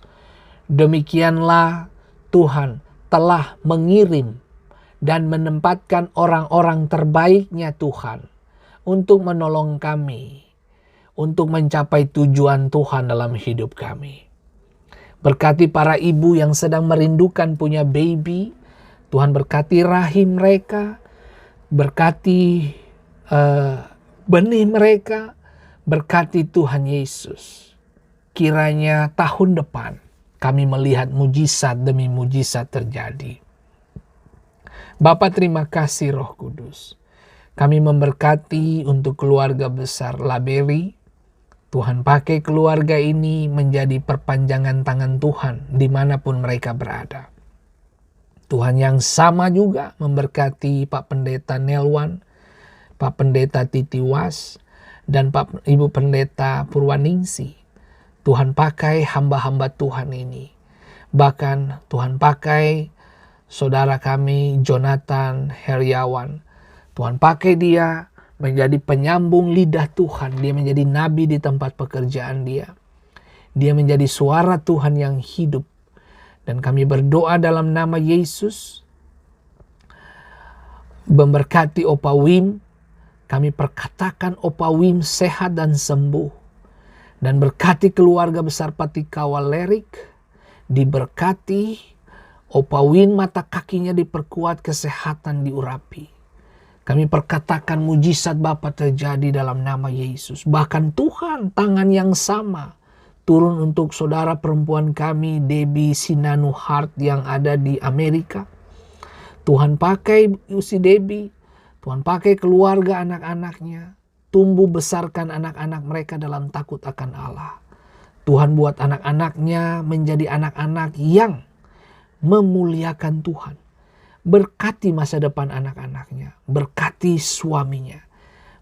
Demikianlah Tuhan telah mengirim dan menempatkan orang-orang terbaiknya Tuhan untuk menolong kami, untuk mencapai tujuan Tuhan dalam hidup kami. Berkati para ibu yang sedang merindukan punya baby, Tuhan berkati rahim mereka, berkati benih mereka, berkati Tuhan Yesus. Kiranya tahun depan kami melihat mujizat demi mujizat terjadi. Bapa, terima kasih Roh Kudus. Kami memberkati untuk keluarga besar Laberi. Tuhan pakai keluarga ini menjadi perpanjangan tangan Tuhan dimanapun mereka berada. Tuhan yang sama juga memberkati Pak Pendeta Nelwan, Pak Pendeta Titiwas, dan Ibu Pendeta Purwaningsi. Tuhan pakai hamba-hamba Tuhan ini. Bahkan Tuhan pakai saudara kami Jonathan Heriawan. Tuhan pakai dia menjadi penyambung lidah Tuhan. Dia menjadi nabi di tempat pekerjaan dia. Dia menjadi suara Tuhan yang hidup. Dan kami berdoa dalam nama Yesus, memberkati Opa Wim. Kami perkatakan Opa Wim sehat dan sembuh. Dan berkati keluarga besar Patikawal Lerik. Diberkati Opa Wim, mata kakinya diperkuat, kesehatan diurapi. Kami perkatakan mujizat Bapa terjadi dalam nama Yesus. Bahkan Tuhan tangan yang sama turun untuk saudara perempuan kami Debbie Sinanu Hart yang ada di Amerika. Tuhan pakai si Debbie, Tuhan pakai keluarga anak-anaknya, tumbuh besarkan anak-anak mereka dalam takut akan Allah. Tuhan buat anak-anaknya menjadi anak-anak yang memuliakan Tuhan. Berkati masa depan anak-anaknya, berkati suaminya,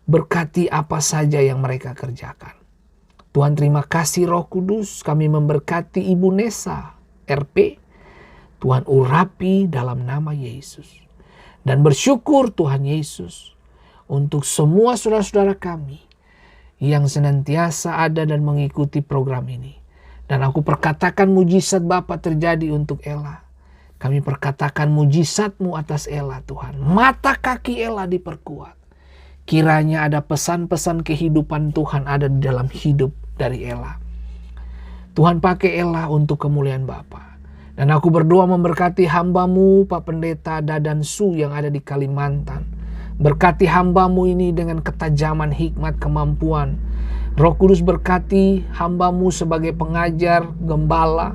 berkati apa saja yang mereka kerjakan. Tuhan terima kasih Roh Kudus, kami memberkati Ibu Nesa, RP. Tuhan urapi dalam nama Yesus. Dan bersyukur Tuhan Yesus untuk semua saudara-saudara kami yang senantiasa ada dan mengikuti program ini. Dan aku perkatakan mujizat Bapa terjadi untuk Ella. Kami perkatakan mujizat-Mu atas Ella Tuhan. Mata kaki Ella diperkuat. Kiranya ada pesan-pesan kehidupan Tuhan ada di dalam hidup dari Ella. Tuhan pakai Ella untuk kemuliaan Bapa. Dan aku berdoa memberkati hamba-Mu Pak Pendeta Dadan Su yang ada di Kalimantan. Berkati hamba-Mu ini dengan ketajaman hikmat kemampuan. Roh Kudus berkati hamba-Mu sebagai pengajar, gembala.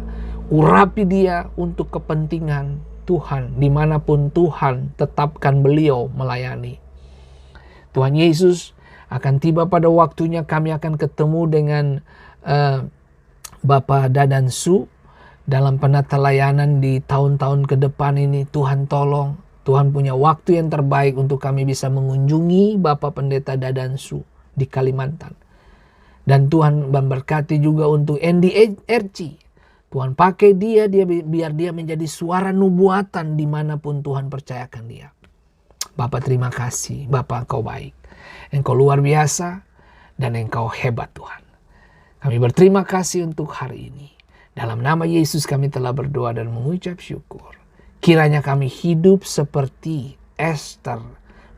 Urapi dia untuk kepentingan Tuhan, dimanapun Tuhan tetapkan beliau melayani. Tuhan Yesus akan tiba pada waktunya, kami akan ketemu dengan Bapak Dadan Su dalam penata layanan di tahun-tahun ke depan ini. Tuhan tolong, Tuhan punya waktu yang terbaik untuk kami bisa mengunjungi Bapak Pendeta Dadan Su di Kalimantan. Dan Tuhan memberkati juga untuk Andy RC. Tuhan pakai dia biar dia menjadi suara nubuatan dimanapun Tuhan percayakan dia. Bapak terima kasih, Bapak Engkau baik. Engkau luar biasa dan Engkau hebat Tuhan. Kami berterima kasih untuk hari ini. Dalam nama Yesus kami telah berdoa dan mengucap syukur. Kiranya kami hidup seperti Esther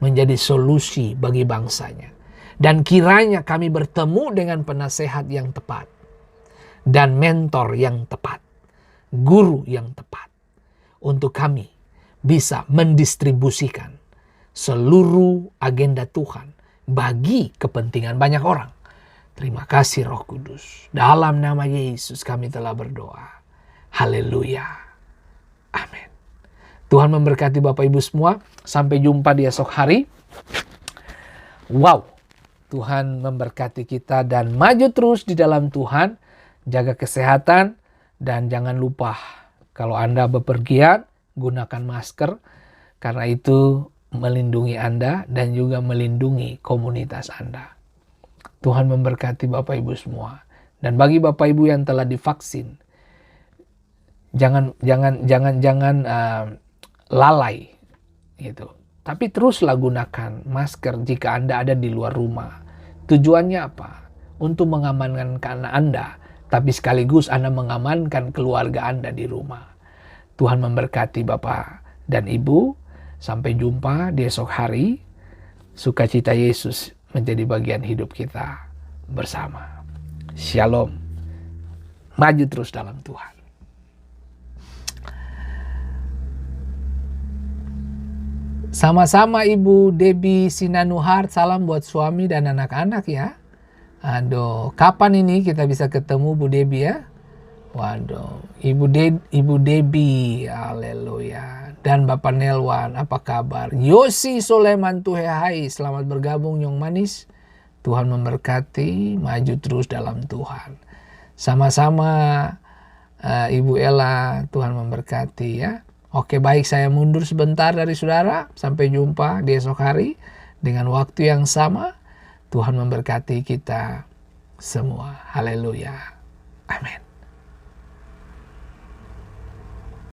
menjadi solusi bagi bangsanya. Dan kiranya kami bertemu dengan penasehat yang tepat. Dan mentor yang tepat, guru yang tepat, untuk kami bisa mendistribusikan seluruh agenda Tuhan bagi kepentingan banyak orang. Terima kasih Roh Kudus. Dalam nama Yesus kami telah berdoa. Haleluya. Amin. Tuhan memberkati Bapak Ibu semua. Sampai jumpa di esok hari. Wow. Tuhan memberkati kita dan maju terus di dalam Tuhan. Jaga kesehatan dan jangan lupa kalau Anda bepergian gunakan masker, karena itu melindungi Anda dan juga melindungi komunitas Anda. Tuhan memberkati Bapak Ibu semua. Dan bagi Bapak Ibu yang telah divaksin, jangan lalai gitu. Tapi teruslah gunakan masker jika Anda ada di luar rumah. Tujuannya apa? Untuk mengamankan Anda. Tapi sekaligus Anda mengamankan keluarga Anda di rumah. Tuhan memberkati Bapak dan Ibu. Sampai jumpa di esok hari. Sukacita Yesus menjadi bagian hidup kita bersama. Shalom. Maju terus dalam Tuhan. Sama-sama Ibu Debbie Sinanu Hart. Salam buat suami dan anak-anak ya. Aduh, kapan ini kita bisa ketemu Bu Debbie ya? Waduh, Ibu Debbie, haleluya. Dan Bapak Nelwan, apa kabar? Yosi Soleman Tuhehai, selamat bergabung Nyong Manis. Tuhan memberkati, maju terus dalam Tuhan. Sama-sama Ibu Ella, Tuhan memberkati ya. Oke, baik, saya mundur sebentar dari saudara. Sampai jumpa di esok hari dengan waktu yang sama. Tuhan memberkati kita semua. Haleluya.